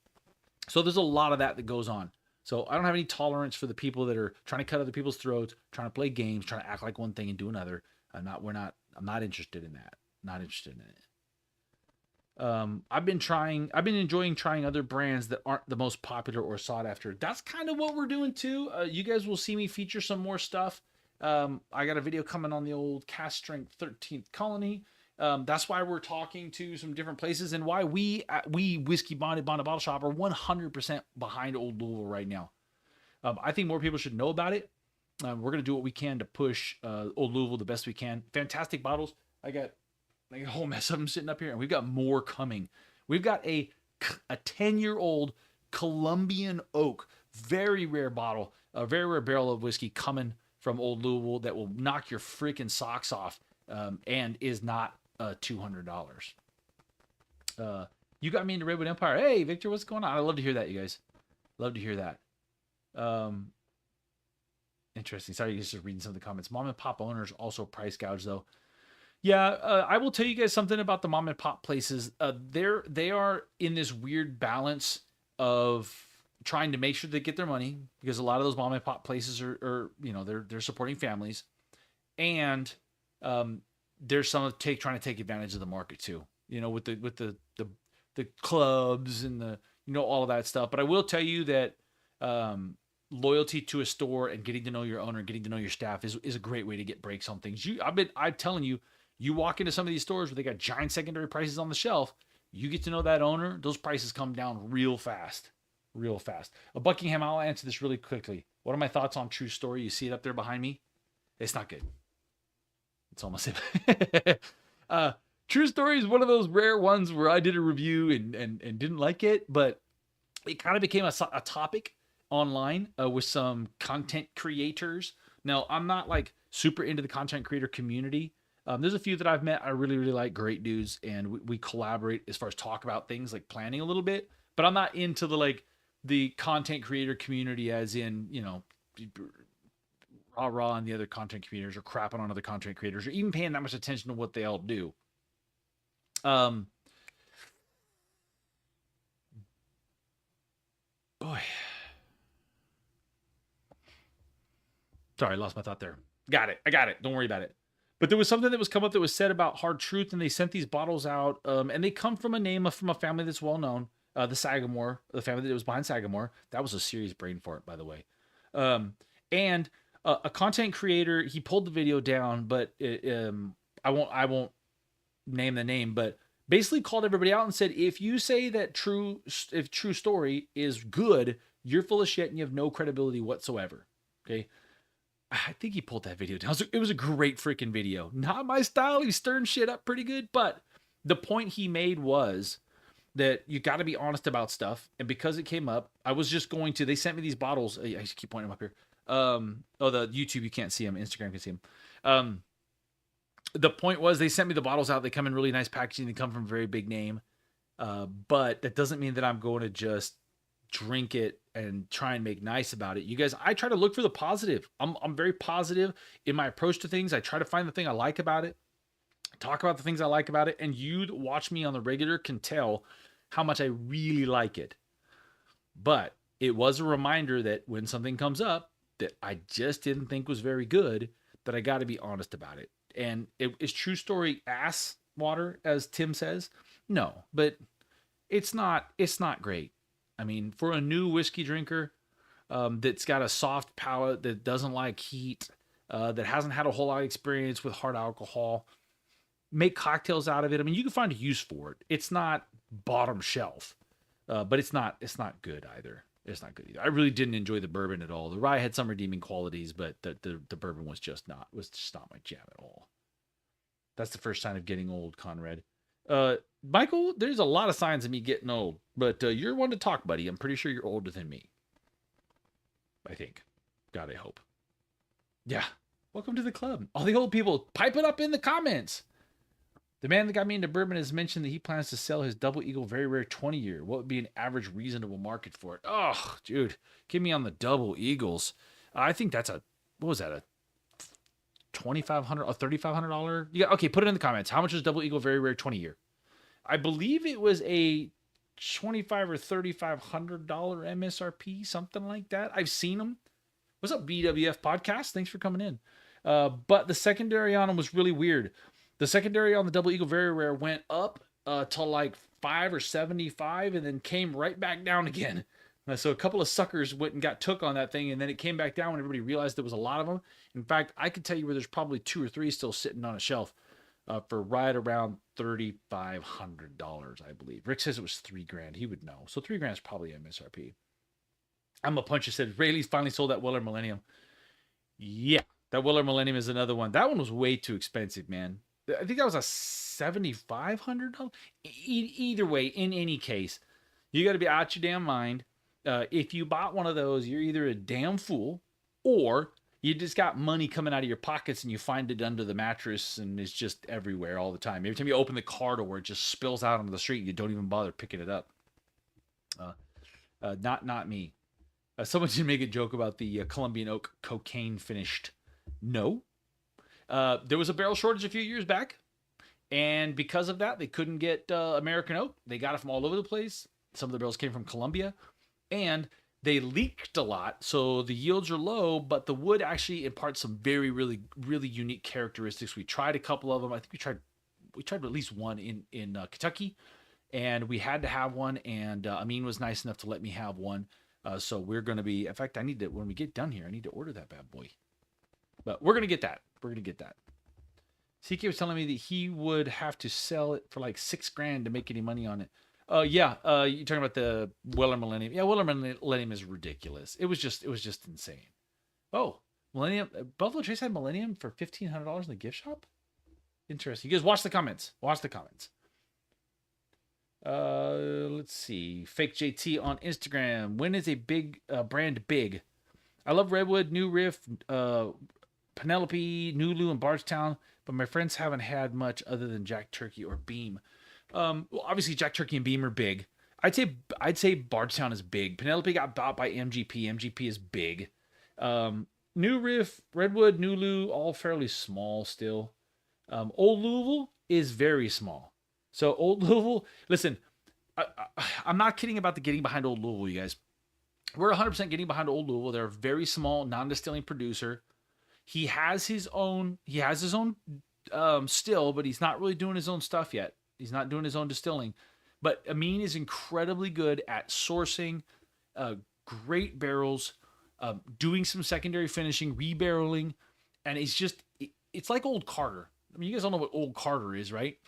So there's a lot of that goes on. So I don't have any tolerance for the people that are trying to cut other people's throats, trying to play games, trying to act like one thing and do another. I'm not interested in that. Not interested in it. I've been enjoying trying other brands that aren't the most popular or sought after. That's kind of what we're doing too. You guys will see me feature some more stuff. I got a video coming on the old Cask Strength 13th Colony. That's why we're talking to some different places and why we Whiskey Bonded Bottle Shop are 100% behind Old Louisville right now. I think more people should know about it. We're going to do what we can to push Old Louisville the best we can. Fantastic bottles. I got a whole mess of them sitting up here, and we've got more coming. We've got a 10-year-old Colombian oak, very rare bottle, a very rare barrel of whiskey coming from Old Louisville that will knock your freaking socks off and is not $200. You got me into Redwood Empire. Hey, Victor, what's going on? I love to hear that, you guys. Love to hear that. Interesting. Sorry, just reading some of the comments. Mom and pop owners also price gouge, though. Yeah, I will tell you guys something about the mom and pop places. They are in this weird balance of trying to make sure they get their money because a lot of those mom and pop places are they're supporting families, and there's some trying to take advantage of the market too. With the clubs and all of that stuff. But I will tell you that loyalty to a store and getting to know your owner and getting to know your staff is a great way to get breaks on things. I'm telling you. You walk into some of these stores where they got giant secondary prices on the shelf. You get to know that owner. Those prices come down real fast. Real fast. Buckingham, I'll answer this really quickly. What are my thoughts on True Story? You see it up there behind me? It's not good. It's almost it. True Story is one of those rare ones where I did a review and didn't like it, but it kind of became a topic online with some content creators. Now, I'm not like super into the content creator community. There's a few that I've met. I really, really like, great dudes, and we collaborate as far as talk about things like planning a little bit. But I'm not into the content creator community, as in rah and the other content creators, or crapping on other content creators, or even paying that much attention to what they all do. Boy, sorry, I lost my thought there. I got it. Don't worry about it. But there was something that was come up that was said about Hard Truth, and they sent these bottles out, and they come from from a family that's well known, the Sagamore, the family that was behind Sagamore. That was a serious brain fart, by the way. And a content creator, he pulled the video down, but I won't name the name, but basically called everybody out and said, if you say that True Story is good, you're full of shit and you have no credibility whatsoever. Okay. I think he pulled that video down. It was a great freaking video. Not my style. He's stirring shit up pretty good. But the point he made was that you got to be honest about stuff. And because it came up, they sent me these bottles. I just keep pointing them up here. The YouTube, you can't see them. Instagram can see them. The point was they sent me the bottles out. They come in really nice packaging. They come from a very big name. But that doesn't mean that I'm going to just drink it and try and make nice about it. You guys, I try to look for the positive. I'm very positive in my approach to things. I try to find the thing I like about it, talk about the things I like about it, and you watch me on the regular can tell how much I really like it. But it was a reminder that when something comes up that I just didn't think was very good, that I got to be honest about it. And is True Story ass water, as Tim says? No, but It's not great. I mean, for a new whiskey drinker, that's got a soft palate, that doesn't like heat, that hasn't had a whole lot of experience with hard alcohol, make cocktails out of it. I mean, you can find a use for it. It's not bottom shelf, but it's not good either. It's not good either. I really didn't enjoy the bourbon at all. The rye had some redeeming qualities, but the bourbon was just not my jam at all. That's the first sign of getting old, Conrad. Michael, there's a lot of signs of me getting old, but you're one to talk, buddy. I'm pretty sure you're older than me. I think. God, I hope. Yeah. Welcome to the club. All the old people, pipe it up in the comments. The man that got me into bourbon has mentioned that he plans to sell his Double Eagle Very Rare 20 year. What would be an average reasonable market for it? Oh, dude, give me on the Double Eagles. I think that's what was that, a 2,500, a $3,500? Yeah, okay, put it in the comments. How much is Double Eagle Very Rare 20 year? I believe it was a 25 or $3,500 MSRP, something like that. I've seen them. What's up, BWF Podcast? Thanks for coming in. But the secondary on them was really weird. The secondary on the Double Eagle Very Rare went up to like 5 or 75 and then came right back down again. So a couple of suckers went and got took on that thing, and then it came back down when everybody realized there was a lot of them. In fact, I could tell you where there's probably 2 or 3 still sitting on a shelf for right around $3,500, I believe. Rick says it was $3,000. He would know. So $3,000 is probably MSRP. I'm a puncher said Rayleigh's finally sold that Weller Millennium. Yeah, that Weller Millennium is another one. That one was way too expensive, man. I think that was a $7,500. Either way, in any case, you got to be out your damn mind. If you bought one of those, you're either a damn fool or you just got money coming out of your pockets and you find it under the mattress and it's just everywhere all the time. Every time you open the car door, it just spills out onto the street. You don't even bother picking it up. Not me. Someone did make a joke about the Colombian oak cocaine finished. No. There was a barrel shortage a few years back. And because of that, they couldn't get American oak. They got it from all over the place. Some of the barrels came from Colombia. And they leaked a lot, so the yields are low, but the wood actually imparts some very, really, really unique characteristics. We tried a couple of them. I think we tried at least one in Kentucky, and we had to have one, and Amin was nice enough to let me have one. So we're going to be, in fact, when we get done here, I need to order that bad boy. But we're going to get that. CK was telling me that he would have to sell it for like $6,000 to make any money on it. Yeah. You're talking about the Weller Millennium. Yeah, Weller Millennium is ridiculous. It was just insane. Oh, Millennium. Buffalo Trace had Millennium for $1,500 in the gift shop. Interesting. You guys watch the comments. Let's see. Fake JT on Instagram. When is a big brand big? I love Redwood, New Riff, Penelope, Nulu, and Bardstown, but my friends haven't had much other than Jack Turkey or Beam. Well, obviously Jack Turkey and Beam are big. I'd say Bardstown is big. Penelope got bought by MGP. MGP is big. New Riff, Redwood, Nulu, all fairly small still. Old Louisville is very small. So Old Louisville, listen, I'm not kidding about the getting behind Old Louisville, you guys. We're 100% getting behind Old Louisville. They're a very small non-distilling producer. He has his own still, but he's not really doing his own stuff yet. He's not doing his own distilling. But Amin is incredibly good at sourcing great barrels, doing some secondary finishing, rebarreling, and it's like Old Carter. I mean, you guys all know what Old Carter is, right?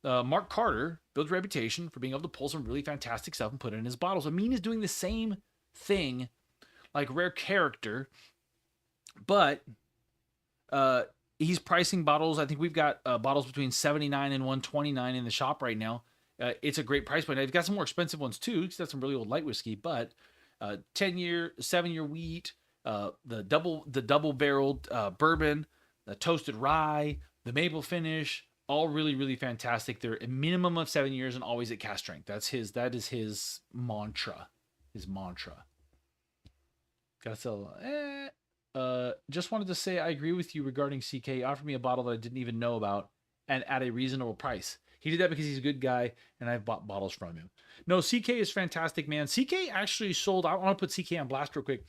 Mark Carter builds a reputation for being able to pull some really fantastic stuff and put it in his bottles. Amin is doing the same thing, like Rare Character, but he's pricing bottles. I think we've got bottles between $79 and $129 in the shop right now. It's a great price point. I've got some more expensive ones too, because that's some really old light whiskey. But 10-year, 7-year wheat, the double barreled bourbon, the toasted rye, the maple finish, all really, really fantastic. They're a minimum of 7 years and always at cask strength. That is his mantra. Gotta sell. Just wanted to say I agree with you regarding CK. He offered me a bottle that I didn't even know about and at a reasonable price. He did that because he's a good guy and I've bought bottles from him. No, CK is fantastic, man. CK actually sold. I want to put CK on blast real quick.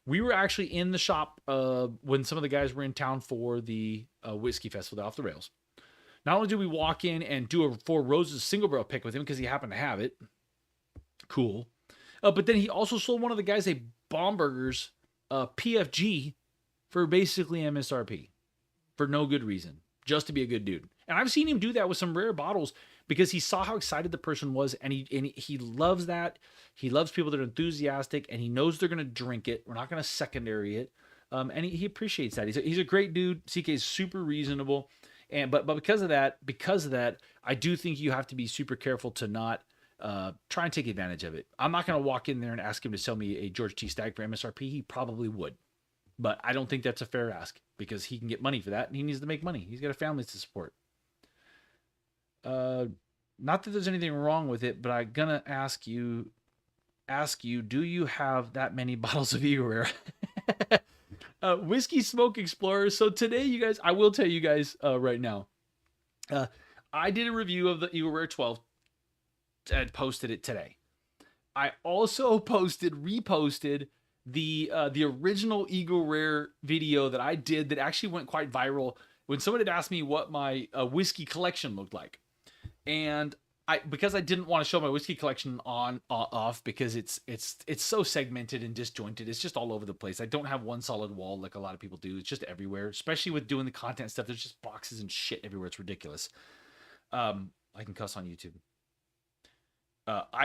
We were actually in the shop when some of the guys were in town for the whiskey festival, the Off the Rails. Not only did we walk in and do a Four Roses single barrel pick with him because he happened to have it, Cool. But then he also sold one of the guys a Bomberger's PFG for basically MSRP for no good reason, just to be a good dude. And I've seen him do that with some rare bottles because he saw how excited the person was, and he loves that. He loves people that are enthusiastic, and he knows they're going to drink it. We're not going to secondary it, and he appreciates that. He's a great dude. CK is super reasonable, and but because of that, I do think you have to be super careful to not try and take advantage of it. I'm not going to walk in there and ask him to sell me a George T. Stagg for MSRP. He probably would, but I don't think that's a fair ask because he can get money for that, and he needs to make money. He's got a family to support. Not that there's anything wrong with it, but I'm gonna ask you, do you have that many bottles of Eagle Rare? Whiskey Smoke Explorer. So today, you guys, I will tell you guys right now. I did a review of the Eagle Rare 12 and posted it today. I also reposted the original Eagle Rare video that I did that actually went quite viral when someone had asked me what my whiskey collection looked like. And because I didn't want to show my whiskey collection off because it's so segmented and disjointed. It's just all over the place. I don't have one solid wall like a lot of people do. It's just everywhere, especially with doing the content stuff. There's just boxes and shit everywhere. It's ridiculous. I can cuss on YouTube.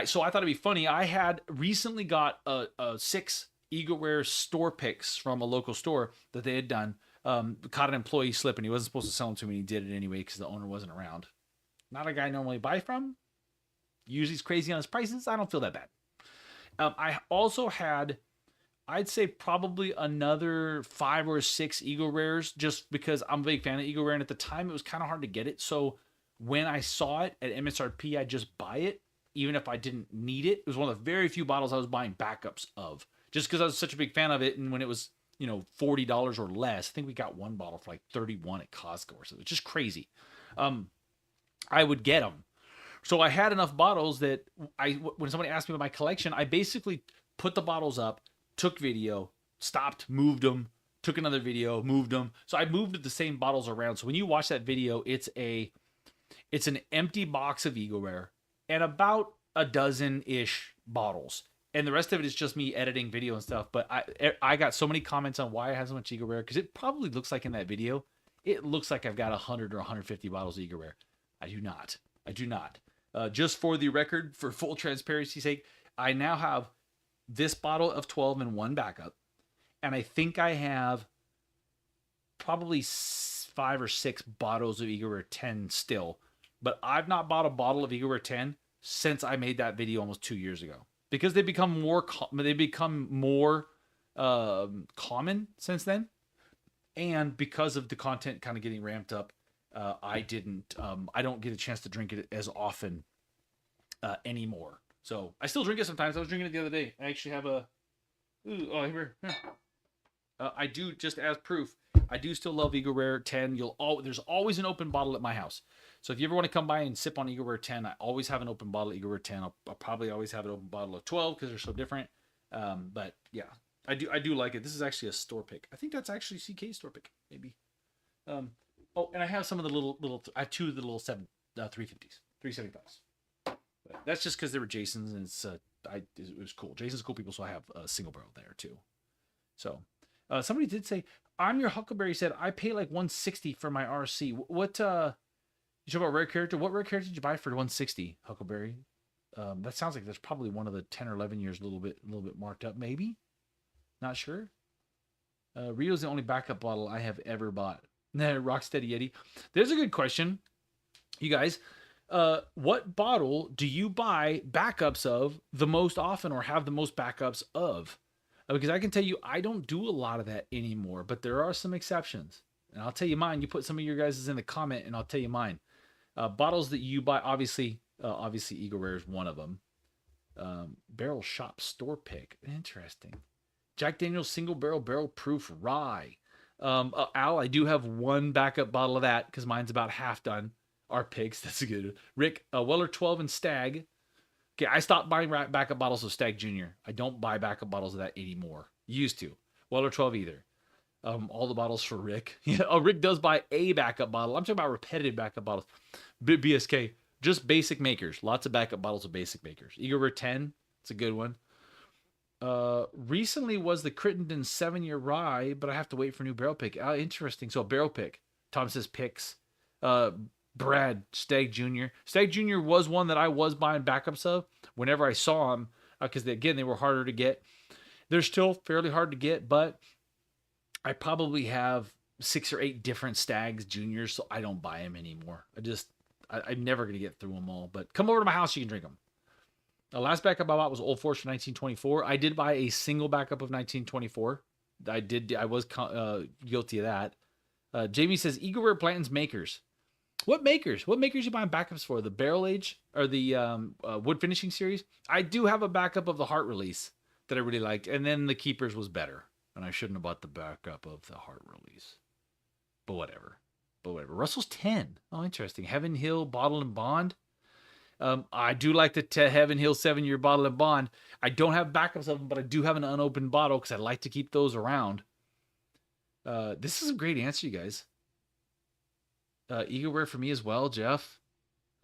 So I thought it'd be funny. I had recently got a 6 Eagle Rare store picks from a local store that they had done. Caught an employee slipping. He wasn't supposed to sell them to me. And he did it anyway because the owner wasn't around. Not a guy I normally buy from. Usually he's crazy on his prices. I don't feel that bad. I also had, I'd say probably another 5 or 6 Eagle Rares just because I'm a big fan of Eagle Rare. And at the time, it was kind of hard to get it. So when I saw it at MSRP, I'd just buy it, even if I didn't need it. It was one of the very few bottles I was buying backups of just because I was such a big fan of it. And when it was, $40 or less, I think we got one bottle for like $31 at Costco or something. It's just crazy. I would get them. So I had enough bottles that when somebody asked me about my collection, I basically put the bottles up, took video, stopped, moved them, took another video, moved them. So I moved the same bottles around. So when you watch that video, it's an empty box of Eagle Rare and about a dozen-ish bottles. And the rest of it is just me editing video and stuff. But I got so many comments on why I have so much Eagle Rare because it probably looks like in that video, it looks like I've got 100 or 150 bottles of Eagle Rare. I do not. Just for the record, for full transparency's sake, I now have this bottle of 12 and one backup. And I think I have probably 5 or 6 bottles of Eagle Rare 10 still. But I've not bought a bottle of Eagle Rare 10 since I made that video almost 2 years ago. Because they become more common since then. And because of the content kind of getting ramped up, I don't get a chance to drink it as often anymore. So I still drink it sometimes. I was drinking it the other day. I actually have I do, just as proof, I do still love Eagle Rare 10. There's always an open bottle at my house. So if you ever want to come by and sip on Eagle Rare 10, I always have an open bottle of Eagle Rare 10. I'll probably always have an open bottle of 12 because they're so different. But yeah, I do like it. This is actually a store pick. I think that's actually CK's store pick, maybe. And I have some of the little. I have 2 of the little 350s, 375s. But that's just because they were Jason's, and it was cool. Jason's cool people, so I have a single barrel there too. So, somebody did say, "I'm your Huckleberry." Said I pay like $160 for my RC. What? You talk about rare character. What rare character did you buy for $160, Huckleberry? That sounds like that's probably one of the 10 or 11 years, a little bit marked up, maybe. Not sure. Rio's the only backup bottle I have ever bought. Rocksteady Yeti. There's a good question, you guys. What bottle do you buy backups of the most often, or have the most backups of? Because I can tell you, I don't do a lot of that anymore, but there are some exceptions, and I'll tell you mine. You put some of your guys in the comment, and I'll tell you mine. Bottles that you buy, obviously Eagle Rare is one of them. Barrel Shop store pick, interesting. Jack Daniel's single barrel proof rye. Al, I do have one backup bottle of that because mine's about half done. Our picks, that's a good. Rick, Weller 12 and Stag. Okay, I stopped buying backup bottles of Stag Junior. I don't buy backup bottles of that anymore. Used to. Weller 12 either. All the bottles for Rick. Yeah, Rick does buy a backup bottle. I'm talking about repetitive backup bottles. BSK, just basic makers. Lots of backup bottles of basic makers. Eagle Rare 10, It's a good one. Recently was the Crittenden 7-year rye, but I have to wait for a new barrel pick. Interesting. So a barrel pick. Tom says picks. Uh, Brad Stagg Jr. Stagg Jr. was one that I was buying backups of whenever I saw him, because again they were harder to get. They're still fairly hard to get, but I probably have 6 or 8 different Stags Juniors, so I don't buy them anymore. I'm never gonna get through them all. But come over to my house, you can drink them. The last backup I bought was Old Forester 1924. I did buy a single backup of 1924. I was guilty of that. Jamie says Eagle Rare Blanton's makers. What makers? What makers you buying backups for? The barrel age or the wood finishing series? I do have a backup of the Heart release that I really liked, and then the Keepers was better, and I shouldn't have bought the backup of the Heart release. But whatever. Russell's 10. Oh, interesting. Heaven Hill Bottle and Bond. I do like the Heaven Hill 7-year Bottle and Bond. I don't have backups of them, but I do have an unopened bottle because I like to keep those around. This is a great answer, you guys. Eagle Rare for me as well, Jeff.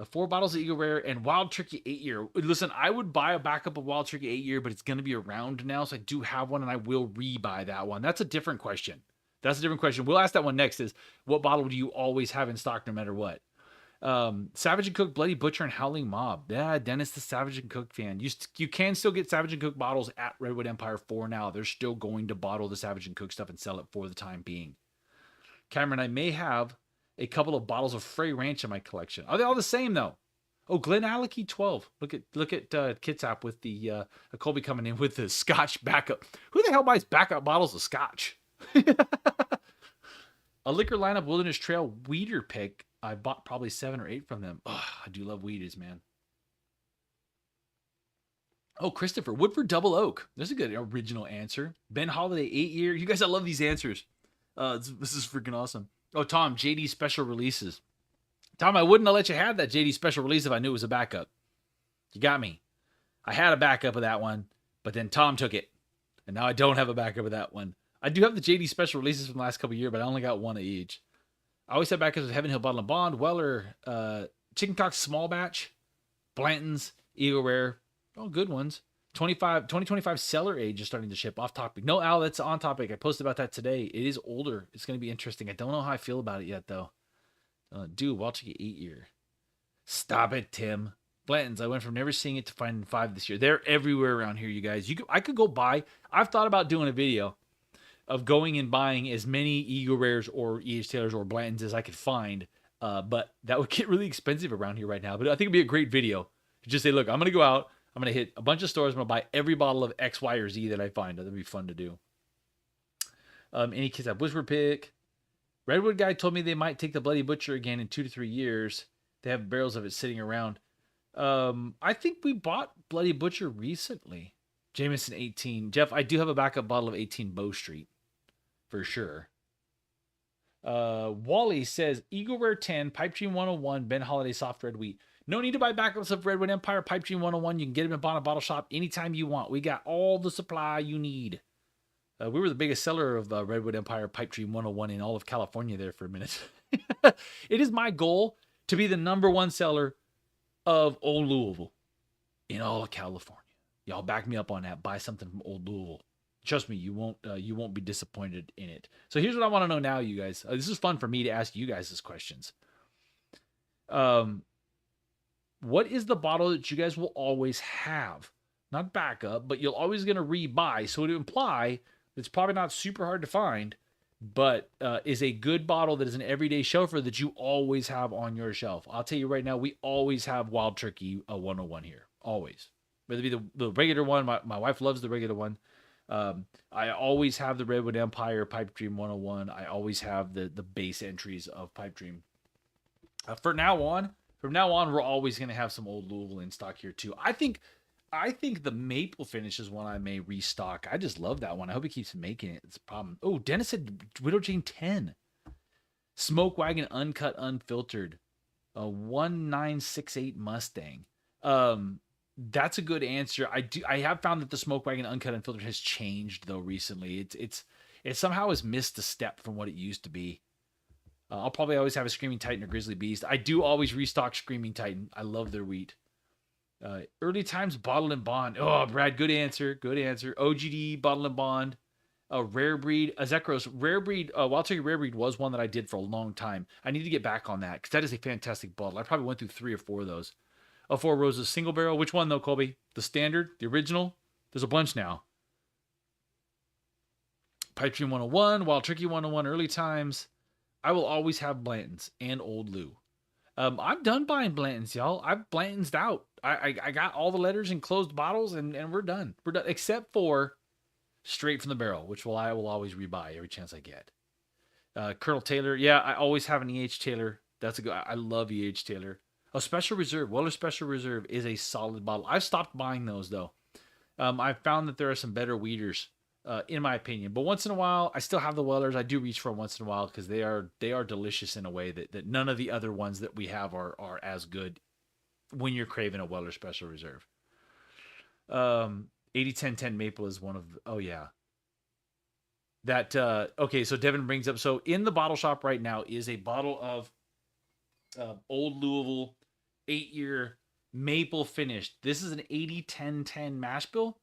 4 bottles of Eagle Rare and Wild Turkey 8-year. Listen, I would buy a backup of Wild Turkey 8-year, but it's going to be around now, so I do have one, and I will rebuy that one. That's a different question. We'll ask that one next. Is what bottle do you always have in stock no matter what? Savage and Cook, Bloody Butcher, and Howling Mob. Yeah, Dennis, the Savage and Cook fan. You can still get Savage and Cook bottles at Redwood Empire 4 now. They're still going to bottle the Savage and Cook stuff and sell it for the time being. Cameron, I may have a couple of bottles of Frey Ranch in my collection. Are they all the same though? Oh, Glen Alecky 12. Look at Kitsap with the Colby coming in with the Scotch backup. Who the hell buys backup bottles of Scotch? A Liquor Lineup Wilderness Trail Weeder pick. I bought probably 7 or 8 from them. Oh, I do love Weeders, man. Oh, Christopher, Woodford Double Oak. There's a good original answer. Ben Holiday 8-year. You guys, I love these answers. This is freaking awesome. Oh, Tom, JD Special Releases. Tom, I wouldn't have let you have that JD Special Release if I knew it was a backup. You got me. I had a backup of that one, but then Tom took it. And now I don't have a backup of that one. I do have the JD Special Releases from the last couple of years, but I only got one of each. I always have backups of Heaven Hill Bottle and Bond, Weller, Chicken Cock Small Batch, Blanton's, Eagle Rare. All good ones. 2025 Cellar Age is starting to ship. Off topic. No, Al, that's on topic. I posted about that today. It is older. It's going to be interesting. I don't know how I feel about it yet, though. Dude, watch it 8-year. Stop it, Tim. Blanton's. I went from never seeing it to finding 5 this year. They're everywhere around here, you guys. I could go buy. I've thought about doing a video of going and buying as many Eagle Rares or E.H. Taylors or Blantons as I could find. But that would get really expensive around here right now. But I think it'd be a great video to just say, look, I'm going to go out. I'm going to hit a bunch of stores. I'm going to buy every bottle of X, Y, or Z that I find. That'd be fun to do. Any kids have Whisper Pick. Redwood guy told me they might take the Bloody Butcher again in 2 to 3 years. They have barrels of it sitting around. I think we bought Bloody Butcher recently. Jameson 18. Jeff, I do have a backup bottle of 18 Bow Street. For sure. Wally says, Eagle Rare 10, Pipe Dream 101, Ben Holiday Soft Red Wheat. No need to buy backups of Redwood Empire, Pipe Dream 101. You can get them at Bonnet Bottle Shop anytime you want. We got all the supply you need. We were the biggest seller of Redwood Empire, Pipe Dream 101 in all of California there for a minute. It is my goal to be the #1 seller of Old Louisville in all of California. Y'all back me up on that. Buy something from Old Louisville. Trust me, you won't be disappointed in it. So here's what I want to know now, you guys. This is fun for me to ask you guys this questions. What is the bottle that you guys will always have? Not backup, but you're always going to rebuy. So to imply it's probably not super hard to find, but is a good bottle that is an everyday shelfer that you always have on your shelf. I'll tell you right now, we always have Wild Turkey 101 here. Always. Whether it be the regular one. My wife loves the regular one. I always have the Redwood Empire Pipe Dream 101. I always have the base entries of Pipe Dream. From now on, we're always going to have some Old Louisville in stock here too. I think the Maple Finish is one I may restock. I just love that one. I hope he keeps making it. It's a problem. Oh, Dennis said Widow Jane 10. Smoke Wagon Uncut Unfiltered. A 1968 Mustang. That's a good answer. I have found that the Smoke Wagon Uncut Unfiltered has changed though recently. It somehow has missed a step from what it used to be. I'll probably always have a Screaming Titan or Grizzly Beast. I do always restock Screaming Titan. I love their wheat. Early times bottle and bond. Oh, Brad, good answer. Good answer. OGD bottle and bond. Rare breed. Zekros rare breed. Wild Turkey rare breed was one that I did for a long time. I need to get back on that because that is a fantastic bottle. I probably went through 3 or 4 of those. Four Roses single barrel. Which one though, Colby? The standard, the original. There's a bunch now. Pipe Dream 101, Wild Turkey 101, early times. I will always have Blanton's and Old Lou. I'm done buying Blanton's, y'all. I've Blanton's out. I got all the letters in closed bottles, and we're done. We're done, except for Straight from the Barrel, which I will always rebuy every chance I get. Colonel Taylor, yeah, I always have an E.H. Taylor. That's a good. I love E.H. Taylor. A Special Reserve, Weller Special Reserve is a solid bottle. I've stopped buying those though. I've found that there are some better weeders, in my opinion. But once in a while, I still have the Wellers. I do reach for them once in a while because they are delicious in a way that none of the other ones that we have are as good when you're craving a Weller Special Reserve. 80-10-10 Maple is one of oh yeah. That okay, so Devin brings up, so in the bottle shop right now is a bottle of Old Louisville 8-year maple finished. This is an 80-10-10 mash bill.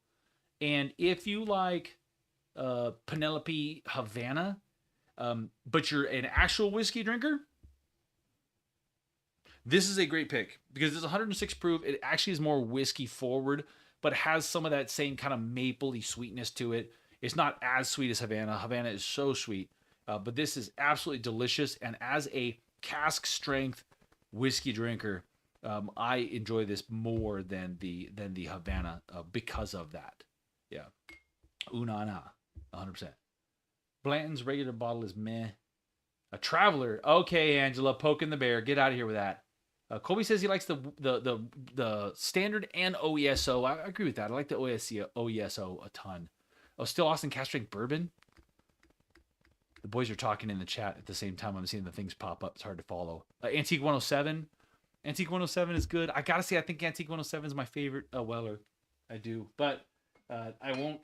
And if you like Penelope Havana, but you're an actual whiskey drinker, this is a great pick because it's 106 proof. It actually is more whiskey forward, but has some of that same kind of mapley sweetness to it. It's not as sweet as Havana. Havana is so sweet, but this is absolutely delicious. And as a cask strength whiskey drinker, I enjoy this more than the Havana because of that. Yeah, Unana, 100%. Blanton's regular bottle is meh. A Traveler, okay, Angela, poking the bear. Get out of here with that. Colby says he likes the standard and OESO. I agree with that. I like the OESO a ton. Oh, still Austin Cask Strength bourbon. The boys are talking in the chat at the same time. I'm seeing the things pop up. It's hard to follow. Antique 107. Antique 107 is good. I gotta say, I think Antique 107 is my favorite Weller. I do, but I won't.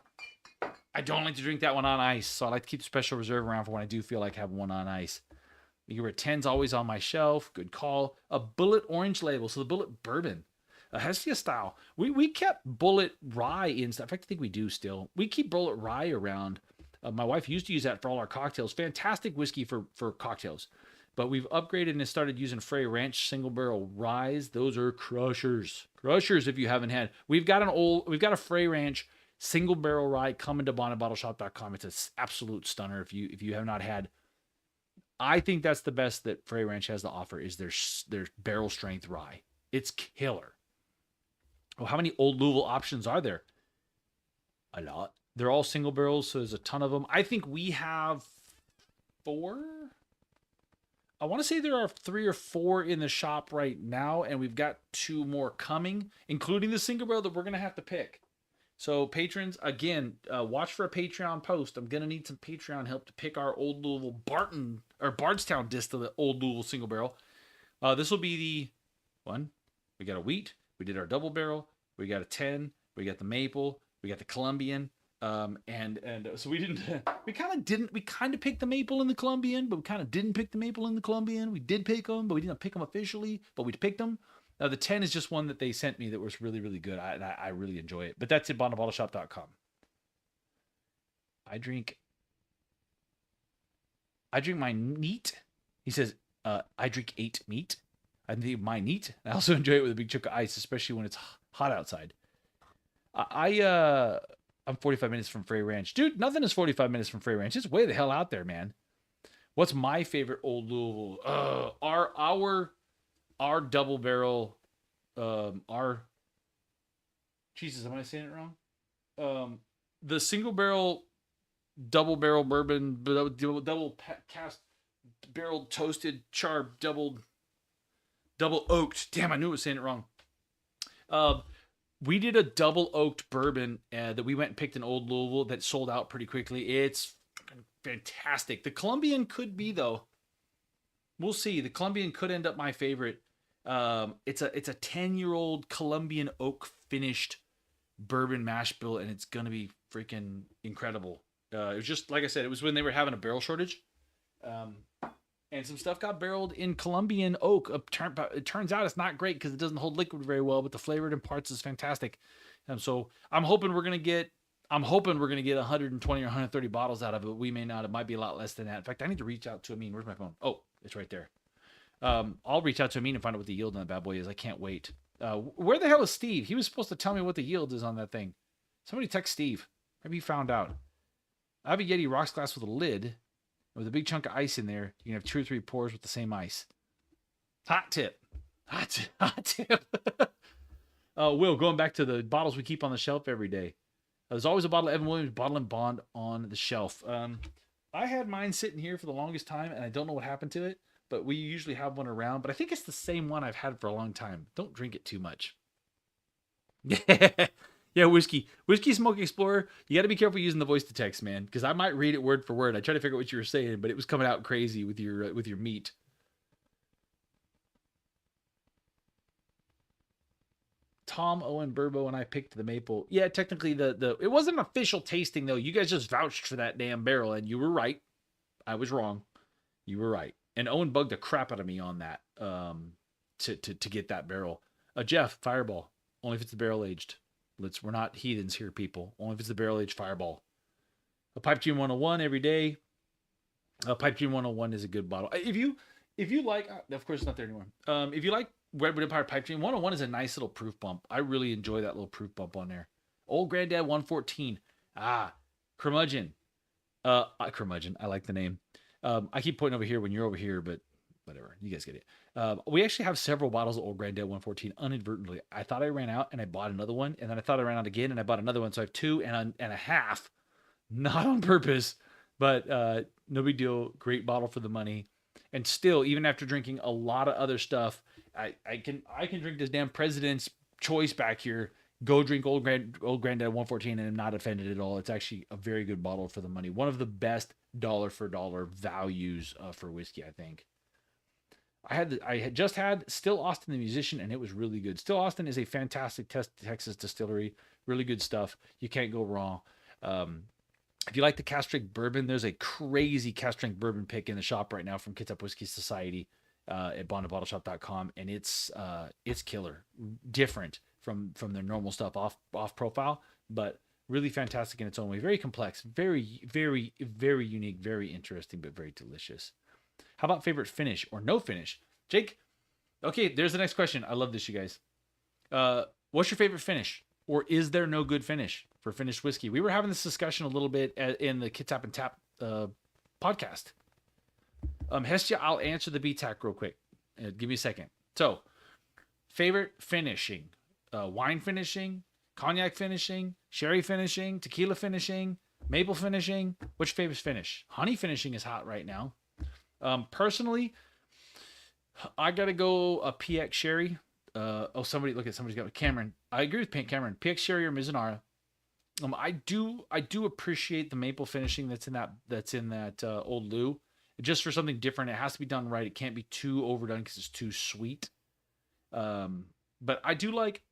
I don't like to drink that one on ice, so I like to keep the Special Reserve around for when I do feel like having one on ice. Your 10's always on my shelf. Good call. A Bullet Orange label, so the Bullet Bourbon. A Hestia style. We kept Bullet Rye in stuff. In fact, I think we do still. We keep Bullet Rye around. My wife used to use that for all our cocktails. Fantastic whiskey for cocktails. But we've upgraded and started using Frey Ranch single barrel ryes. Those are crushers. Crushers if you haven't had. We've got a Frey Ranch single barrel rye coming to bondandbottleshop.com. It's an absolute stunner if you have not had. I think that's the best that Frey Ranch has to offer is their barrel strength rye. It's killer. Well, how many Old Louisville options are there? A lot. They're all single barrels, so there's a ton of them. I think we have 4. I want to say there are 3 or 4 in the shop right now, and we've got 2 more coming, including the single barrel that we're going to have to pick. So patrons, again, watch for a Patreon post. I'm going to need some Patreon help to pick our Old Louisville Bardstown distillate Old Louisville single barrel. This will be the one. We got a wheat. We did our double barrel. We got a 10. We got the maple. We got the Colombian. And so we kind of picked the maple in the Colombian, but we kind of didn't pick the maple in the Colombian. We did pick them, but we didn't pick them officially, but we picked them. The 10 is just one that they sent me that was really, really good. I really enjoy it, but that's at bondandbottleshop.com. I drink my neat. He says, I drink 8 meat. I think my neat. I also enjoy it with a big chunk of ice, especially when it's hot outside. I'm 45 minutes from Frey Ranch. Dude, nothing is 45 minutes from Frey Ranch. It's way the hell out there, man. What's my favorite Old Louisville? Our double barrel, Jesus, am I saying it wrong? The single barrel, double barrel bourbon, double cast barrel toasted char, double oaked. Damn, I knew I was saying it wrong. We did a double oaked bourbon that we went and picked in Old Louisville that sold out pretty quickly. It's fantastic. The Colombian could be, though. We'll see. The Colombian could end up my favorite. It's a 10-year-old Colombian oak finished bourbon mash bill, and it's gonna be freaking incredible. It was just like I said, it was when they were having a barrel shortage, And some stuff got barreled in Colombian oak. It turns out it's not great because it doesn't hold liquid very well, but the flavor it imparts is fantastic. So I'm hoping we're gonna get 120 or 130 bottles out of it. We may not. It might be a lot less than that. In fact, I need to reach out to Amin. Where's my phone? Oh, it's right there. I'll reach out to Amin and find out what the yield on that bad boy is. I can't wait. Where the hell is Steve? He was supposed to tell me what the yield is on that thing. Somebody text Steve. Maybe he found out. I have a Yeti rocks glass with a lid with a big chunk of ice in there. You can have 2 or 3 pours with the same ice. Hot tip. Hot tip. Will, going back to the bottles we keep on the shelf every day. There's always a bottle of Evan Williams Bottle and Bond on the shelf. I had mine sitting here for the longest time, and I don't know what happened to it, but we usually have one around. But I think it's the same one I've had for a long time. Don't drink it too much. Yeah, whiskey smoke explorer. You got to be careful using the voice to text, man, because I might read it word for word. I tried to figure out what you were saying, but it was coming out crazy with your meat. Tom, Owen, Burbo, and I picked the maple. Yeah, technically the it wasn't an official tasting though. You guys just vouched for that damn barrel, and you were right. I was wrong. You were right. And Owen bugged the crap out of me on that to get that barrel. Jeff, Fireball. Only if it's the barrel aged. We're not heathens here, people. Only if it's the barrel aged Fireball. A Pipe Dream 101 every day. Pipe Dream 101 is a good bottle. If you like, of course it's not there anymore. If you like Redwood Empire Pipe Dream 101 is a nice little proof bump. I really enjoy that little proof bump on there. Old Granddad 114. Curmudgeon. Curmudgeon. I like the name. I keep pointing over here when you're over here, but whatever. You guys get it. We actually have several bottles of Old Granddad 114 inadvertently. I thought I ran out and I bought another one, and then I thought I ran out again and I bought another one. So I have 2 and a half, not on purpose, but no big deal. Great bottle for the money. And still, even after drinking a lot of other stuff, I can drink this damn President's Choice back here. Go drink Old Granddad 114 and I'm not offended at all. It's actually a very good bottle for the money. One of the best dollar for dollar values for whiskey, I think. I had just had Still Austin the musician, and it was really good. Still Austin is a fantastic Texas distillery. Really good stuff. You can't go wrong. If you like the cask strength bourbon, there's a crazy cask strength bourbon pick in the shop right now from Kitsap Whiskey Society at bondandbottleshop.com, and it's killer, different from their normal stuff off profile, but really fantastic in its own way. Very complex, very very very unique, very interesting, but very delicious. How about favorite finish or no finish, Jake? Okay, there's the next question. I love this, you guys. What's your favorite finish, or is there no good finish for finished whiskey? We were having this discussion a little bit in the Kitsap and Tap podcast. Hestia, I'll answer the BTAC real quick. Give me a second. So, favorite finishing, wine finishing, cognac finishing, sherry finishing, tequila finishing, maple finishing. Which favorite finish? Honey finishing is hot right now. Personally, I gotta go a PX sherry. Somebody's got Cameron. I agree with Cameron. PX sherry or Mizunara. I do appreciate the maple finishing that's in that Old Lou. Just for something different, it has to be done right. It can't be too overdone because it's too sweet. But I do like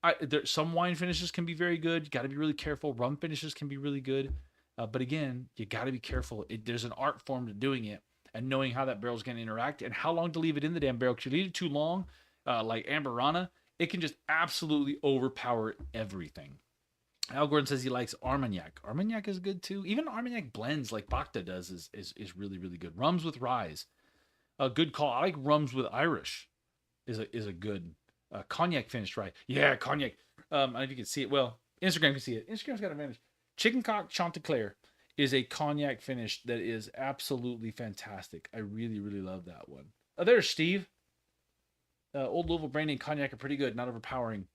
some wine finishes can be very good. You got to be really careful. Rum finishes can be really good. But again, you got to be careful. There's an art form to doing it and knowing how that barrel's going to interact and how long to leave it in the damn barrel. Because you leave it too long, like Amberana, it can just absolutely overpower everything. Al Gordon says he likes Armagnac. Armagnac is good too. Even Armagnac blends like Bacta does is really, really good. Rums with rye. A good call. I like rums with Irish is a good cognac finished rye. Yeah, cognac. I don't know if you can see it. Well, Instagram can see it. Instagram's got an advantage. Chicken Cock Chanticleer is a cognac finish that is absolutely fantastic. I really, really love that one. There's Steve. Old Louisville brandy and cognac are pretty good, not overpowering.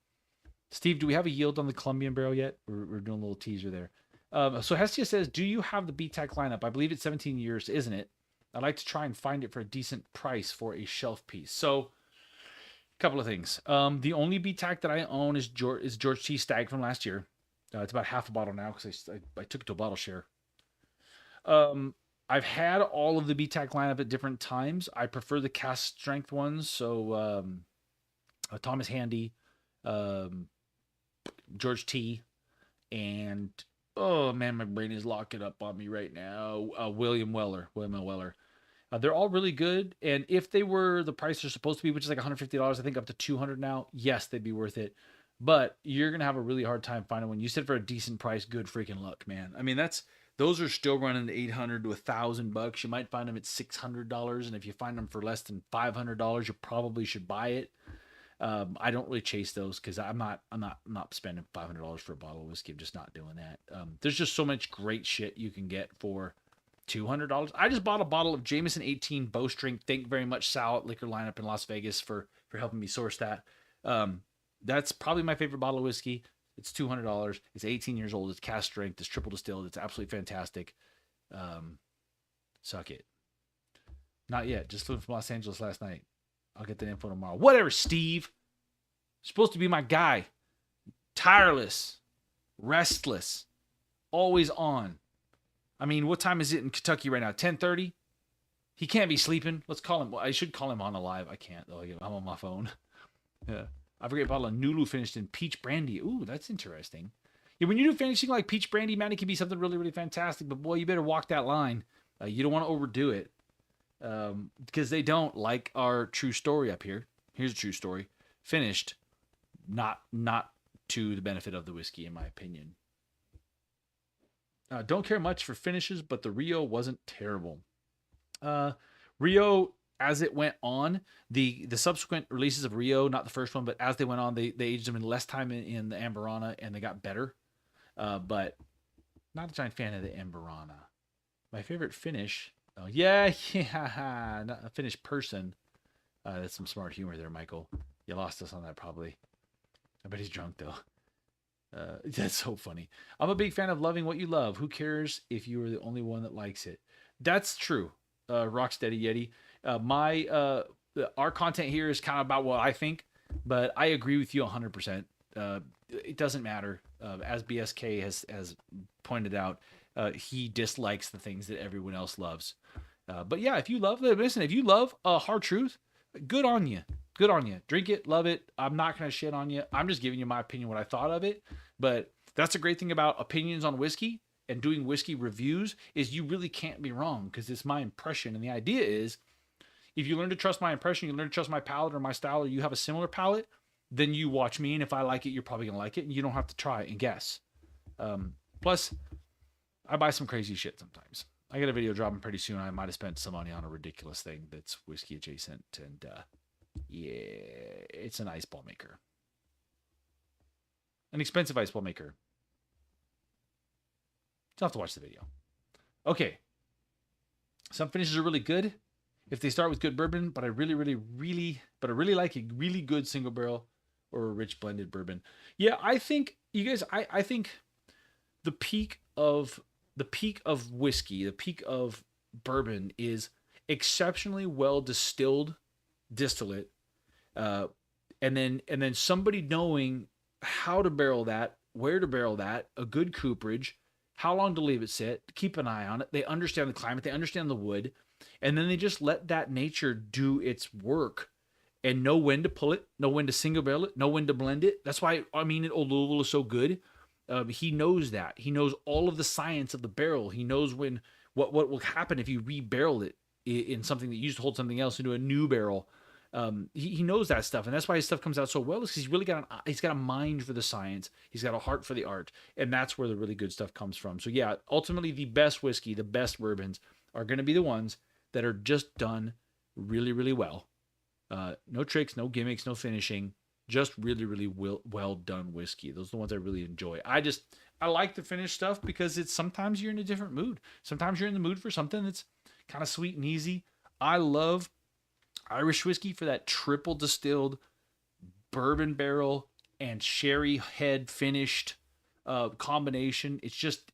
Steve, do we have a yield on the Colombian barrel yet? We're doing a little teaser there. So Hestia says, do you have the BTAC lineup? I believe it's 17 years, isn't it? I'd like to try and find it for a decent price for a shelf piece. So, a couple of things. The only BTAC that I own is George T. Stag from last year. It's about half a bottle now because I took it to a bottle share. I've had all of the BTAC lineup at different times. I prefer the cask strength ones. So, Thomas Handy, George T, and oh man, my brain is locking up on me right now. William L. Weller. They're all really good, and if they were the price they're supposed to be, which is like $150, I think up to 200 now, yes, they'd be worth it. But you're gonna have a really hard time finding one. You said for a decent price, good freaking luck, man. I mean, those are still running 800 to $1,000. You might find them at $600, and if you find them for less than $500, you probably should buy it. I don't really chase those because I'm not spending $500 for a bottle of whiskey. I'm just not doing that. There's just so much great shit you can get for $200. I just bought a bottle of Jameson 18 Bowstring. Thank you very much, Sal at Liquor Lineup in Las Vegas for helping me source that. That's probably my favorite bottle of whiskey. It's $200. It's 18 years old. It's cask strength. It's triple distilled. It's absolutely fantastic. Suck it. Not yet. Just flew from Los Angeles last night. I'll get that info tomorrow. Whatever, Steve. Supposed to be my guy. Tireless. Restless. Always on. I mean, what time is it in Kentucky right now? 10:30? He can't be sleeping. Let's call him. Well, I should call him on a live. I can't, though. I'm on my phone. Yeah. I forget a bottle of Nulu finished in peach brandy. Ooh, that's interesting. Yeah, when you do finishing like peach brandy, man, it can be something really, really fantastic. But boy, you better walk that line. You don't want to overdo it. Because they don't, like our true story up here. Here's a true story. Finished. Not to the benefit of the whiskey, in my opinion. Don't care much for finishes, but the Rio wasn't terrible. Rio, as it went on, the subsequent releases of Rio, not the first one, but as they went on, they aged them in less time in the Amburana, and they got better. But not a giant fan of the Amburana. My favorite finish. Oh, yeah, not a finished person. That's some smart humor there, Michael. You lost us on that probably. I bet he's drunk though. That's so funny. I'm a big fan of loving what you love. Who cares if you are the only one that likes it? That's true. Rocksteady Yeti. Our content here is kind of about what I think, but I agree with you 100%. It doesn't matter. As BSK has pointed out, he dislikes the things that everyone else loves. But yeah, if you love Hard Truth, good on you. Good on you. Drink it, love it. I'm not going to shit on you. I'm just giving you my opinion, what I thought of it. But that's a great thing about opinions on whiskey and doing whiskey reviews is you really can't be wrong because it's my impression. And the idea is if you learn to trust my impression, you learn to trust my palate or my style, or you have a similar palate, then you watch me. And if I like it, you're probably going to like it. And you don't have to try and guess. Plus, I buy some crazy shit sometimes. I got a video dropping pretty soon. I might have spent some money on a ridiculous thing that's whiskey adjacent. And yeah, it's an ice ball maker. An expensive ice ball maker. You'll have to watch the video. Okay. Some finishes are really good if they start with good bourbon, but I really like a really good single barrel or a rich blended bourbon. Yeah, I think you guys, I think the peak of whiskey, the peak of bourbon is exceptionally well distilled distillate, and then somebody knowing how to barrel that, where to barrel that, a good cooperage, how long to leave it sit, keep an eye on it. They understand the climate, they understand the wood, and then they just let that nature do its work and know when to pull it, know when to single barrel it, know when to blend it. That's why Old Louisville is so good. He knows that. He knows all of the science of the barrel. He knows what will happen if you rebarrel it in something that used to hold something else into a new barrel. He knows that stuff, and that's why his stuff comes out so well. Because he's got a mind for the science. He's got a heart for the art, and that's where the really good stuff comes from. So yeah, ultimately the best whiskey, the best bourbons are going to be the ones that are just done really, really well. No tricks, no gimmicks, no finishing. Just really, really well done whiskey. Those are the ones I really enjoy. I like the finished stuff because sometimes you're in a different mood. Sometimes you're in the mood for something that's kind of sweet and easy. I love Irish whiskey for that triple distilled bourbon barrel and sherry head finished combination. It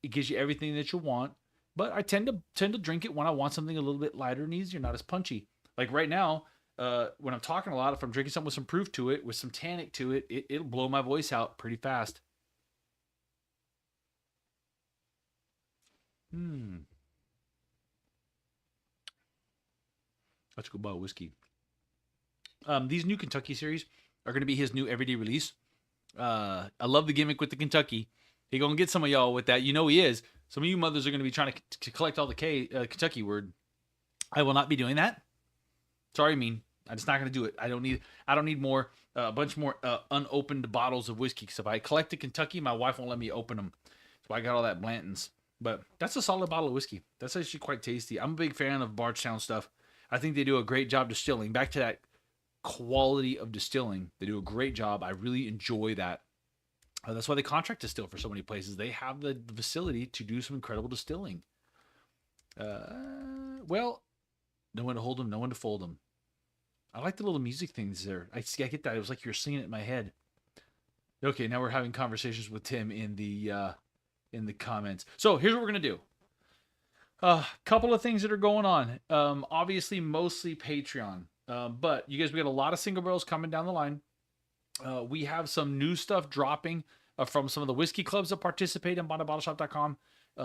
gives you everything that you want. But I tend to drink it when I want something a little bit lighter and easier, not as punchy. Like right now, when I'm talking a lot, if I'm drinking something with some proof to it, with some tannic to it, it'll blow my voice out pretty fast. Let's go buy a whiskey. These new Kentucky series are going to be his new everyday release. I love the gimmick with the Kentucky. He gonna get some of y'all with that. You know he is. Some of you mothers are going to be trying to collect all the Kentucky word. I will not be doing that. Sorry, Mean. I'm just not going to do it. I don't need more a bunch more unopened bottles of whiskey. Because if I collect a Kentucky, my wife won't let me open them. So I got all that Blanton's. But that's a solid bottle of whiskey. That's actually quite tasty. I'm a big fan of Bardstown stuff. I think they do a great job distilling. Back to that quality of distilling, they do a great job. I really enjoy that. That's why they contract distill for so many places. They have the facility to do some incredible distilling. Well, no one to hold them, no one to fold them. I like the little music things there. I get that. It was like you were singing it in my head. Okay, now we're having conversations with Tim in the comments. So here's what we're gonna do. Couple of things that are going on. Obviously, mostly Patreon. But you guys, we got a lot of single barrels coming down the line. We have some new stuff dropping from some of the whiskey clubs that participate in BondedBottleShop.com.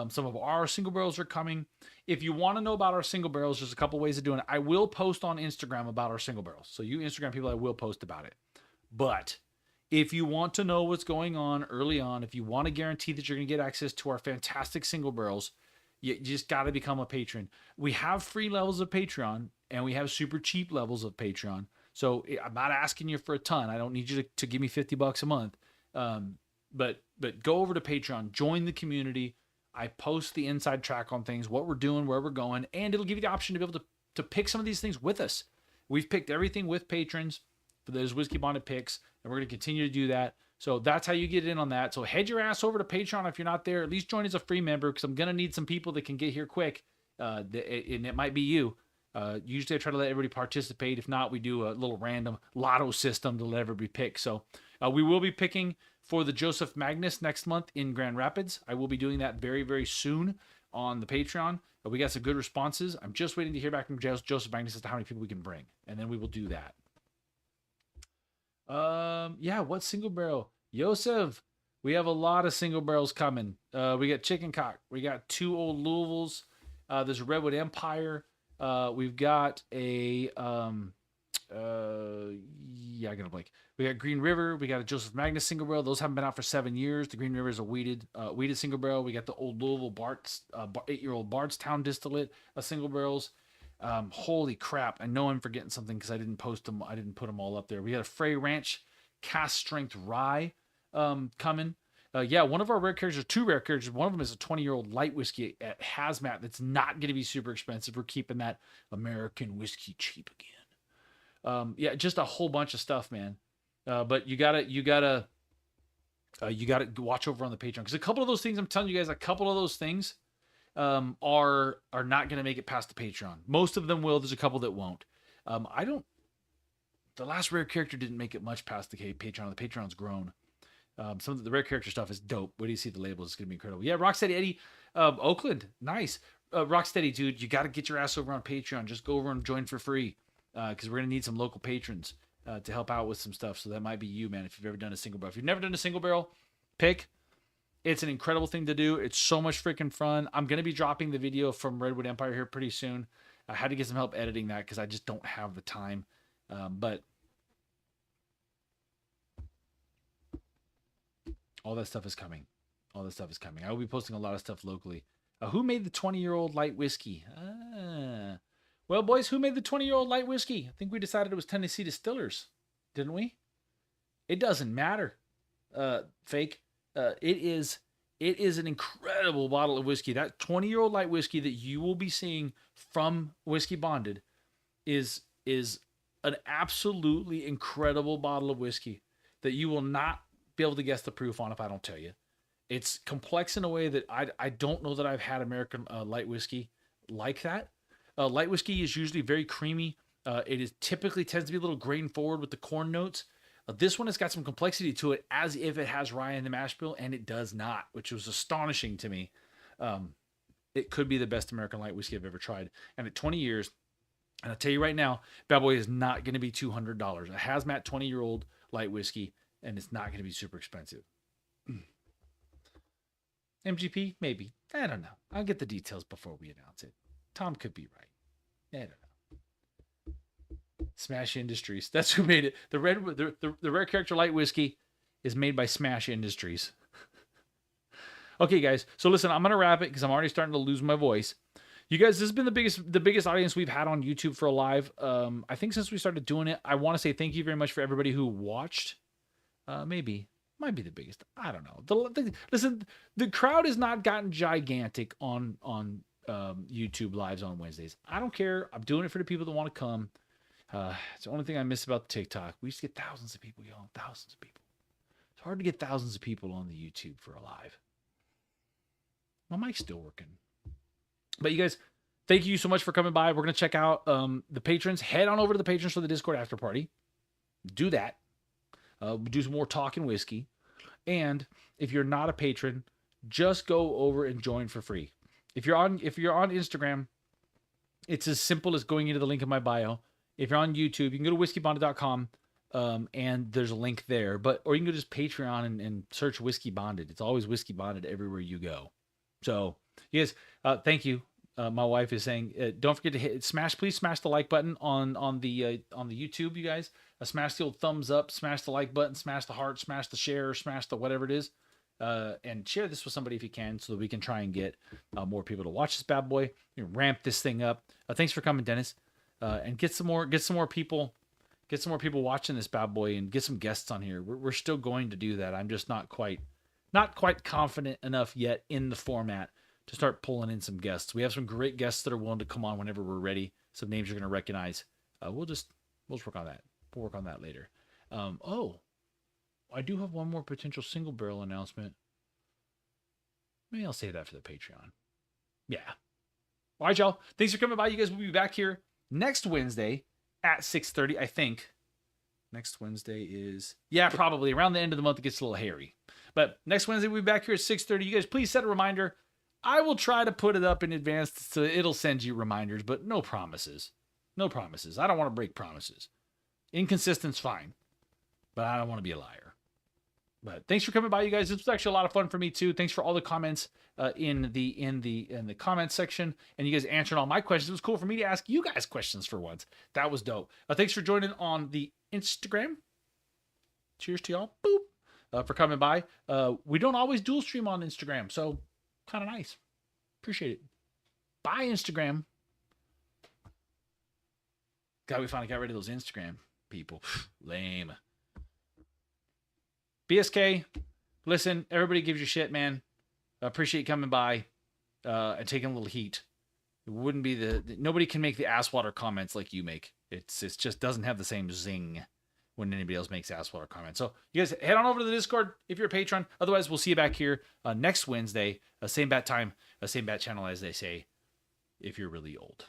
Some of our single barrels are coming. If you want to know about our single barrels, there's a couple ways of doing it. I will post on Instagram about our single barrels. So you Instagram people, I will post about it. But if you want to know what's going on early on, if you want to guarantee that you're going to get access to our fantastic single barrels, you just got to become a patron. We have free levels of Patreon and we have super cheap levels of Patreon. So I'm not asking you for a ton. I don't need you to give me $50 a month. But go over to Patreon, join the community. I post the inside track on things, what we're doing, where we're going, and it'll give you the option to be able to pick some of these things with us. We've picked everything with patrons for those Whiskey Bonded picks, and we're going to continue to do that. So that's how you get in on that. So head your ass over to Patreon if you're not there. At least join as a free member because I'm going to need some people that can get here quick, and it might be you. Usually I try to let everybody participate. If not, we do a little random lotto system to let everybody pick. So we will be picking for the Joseph Magnus next month in Grand Rapids. I will be doing that very, very soon on the Patreon. We got some good responses. I'm just waiting to hear back from Joseph Magnus as to how many people we can bring. And then we will do that. Yeah, what single barrel? Joseph, we have a lot of single barrels coming. We got Chicken Cock. We got 2 old Louisvilles. There's a Redwood Empire. We've got a I got a blank. We got Green River. We got a Joseph Magnus single barrel. Those haven't been out for 7 years. The Green River is a weeded single barrel. We got the old Louisville 8-year-old Bardstown distillate single barrels. Holy crap! I know I'm forgetting something because I didn't post them. I didn't put them all up there. We got a Frey Ranch cast strength rye coming. Yeah, one of our rare characters, 2 rare characters. One of them is a 20-year-old light whiskey at Hazmat that's not going to be super expensive. We're keeping that American whiskey cheap again. Yeah, just a whole bunch of stuff, man. But you gotta watch over on the Patreon because a couple of those things, I'm telling you guys, a couple of those things are not going to make it past the Patreon. Most of them will. There's a couple that won't. The last rare character didn't make it much past the Patreon. The Patreon's grown. Some of the rare character stuff is dope. Wait do you see the labels? It's going to be incredible. Yeah, Rocksteady Eddie, Oakland. Nice. Rocksteady, dude, you got to get your ass over on Patreon. Just go over and join for free because we're going to need some local patrons to help out with some stuff. So that might be you, man, if you've ever done a single barrel. If you've never done a single barrel pick, it's an incredible thing to do. It's so much freaking fun. I'm going to be dropping the video from Redwood Empire here pretty soon. I had to get some help editing that because I just don't have the time. But all that stuff is coming. All that stuff is coming. I will be posting a lot of stuff locally. Who made the 20-year-old light whiskey? Well, boys, who made the 20-year-old light whiskey? I think we decided it was Tennessee Distillers, didn't we? It doesn't matter, fake. It is an incredible bottle of whiskey. That 20-year-old light whiskey that you will be seeing from Whiskey Bonded is an absolutely incredible bottle of whiskey that you will not be able to guess the proof on if I don't tell you. It's complex in a way that I don't know that I've had American light whiskey like that. Light whiskey is usually very creamy. It is typically tends to be a little grain forward with the corn notes. This one has got some complexity to it as if it has rye in the mash bill, and it does not, which was astonishing to me. It could be the best American light whiskey I've ever tried. And at 20 years, and I'll tell you right now, Bad Boy is not going to be $200. A Hazmat 20-year-old light whiskey, and it's not going to be super expensive. MGP? Maybe. I don't know. I'll get the details before we announce it. Tom could be right. I don't know. Smash Industries. That's who made it. The rare character light whiskey is made by Smash Industries. Okay, guys. So listen, I'm going to wrap it because I'm already starting to lose my voice. You guys, this has been the biggest audience we've had on YouTube for a live. I think since we started doing it, I want to say thank you very much for everybody who watched. Maybe might be the biggest. I don't know. Listen, the crowd has not gotten gigantic on YouTube lives on Wednesdays. I don't care. I'm doing it for the people that want to come. It's the only thing I miss about the TikTok. We used to get thousands of people, y'all. Thousands of people. It's hard to get thousands of people on the YouTube for a live. My mic's still working. But you guys, thank you so much for coming by. We're going to check out the patrons. Head on over to the patrons for the Discord after party. Do that. Do some more talking whiskey. And if you're not a patron, just go over and join for free. If you're on Instagram, it's as simple as going into the link in my bio. If you're on YouTube, you can go to whiskey.bonded.com and there's a link there. Or you can go just Patreon and search Whiskey Bonded. It's always Whiskey Bonded everywhere you go. So, you guys, thank you. My wife is saying, don't forget to please smash the like button on the YouTube, you guys. Smash the old thumbs up, smash the like button, smash the heart, smash the share, smash the whatever it is. And share this with somebody if you can, so that we can try and get more people to watch this bad boy. Ramp this thing up. Thanks for coming, Dennis. And get some more people watching this bad boy, and get some guests on here. We're still going to do that. I'm just not quite confident enough yet in the format to start pulling in some guests. We have some great guests that are willing to come on whenever we're ready. Some names you're going to recognize. We'll just work on that. We'll work on that later. I do have one more potential single barrel announcement. Maybe I'll save that for the Patreon. Yeah. All right, y'all. Thanks for coming by. You guys will be back here next Wednesday at 6:30, I think. Next Wednesday is... Yeah, probably. Around the end of the month, it gets a little hairy. But next Wednesday, we'll be back here at 6:30. You guys, please set a reminder. I will try to put it up in advance so it'll send you reminders, but no promises. No promises. I don't want to break promises. Inconsistent's fine, but I don't want to be a liar. But thanks for coming by, you guys. This was actually a lot of fun for me too. Thanks for all the comments in the comments section, and you guys answered all my questions. It was cool for me to ask you guys questions for once. That was dope. Thanks for joining on the Instagram. Cheers to y'all. Boop. For coming by. We don't always dual stream on Instagram, so kind of nice. Appreciate it. Bye, Instagram. God, we finally got rid of those Instagram people. Lame. BSK, listen, everybody gives you shit, man. I appreciate you coming by and taking a little heat. It wouldn't be nobody can make the ass water comments like you make. It's just doesn't have the same zing when anybody else makes ass water comments. So you guys head on over to the Discord if you're a patron. Otherwise, we'll see you back here next Wednesday. Same bat time, same bat channel, as they say, if you're really old.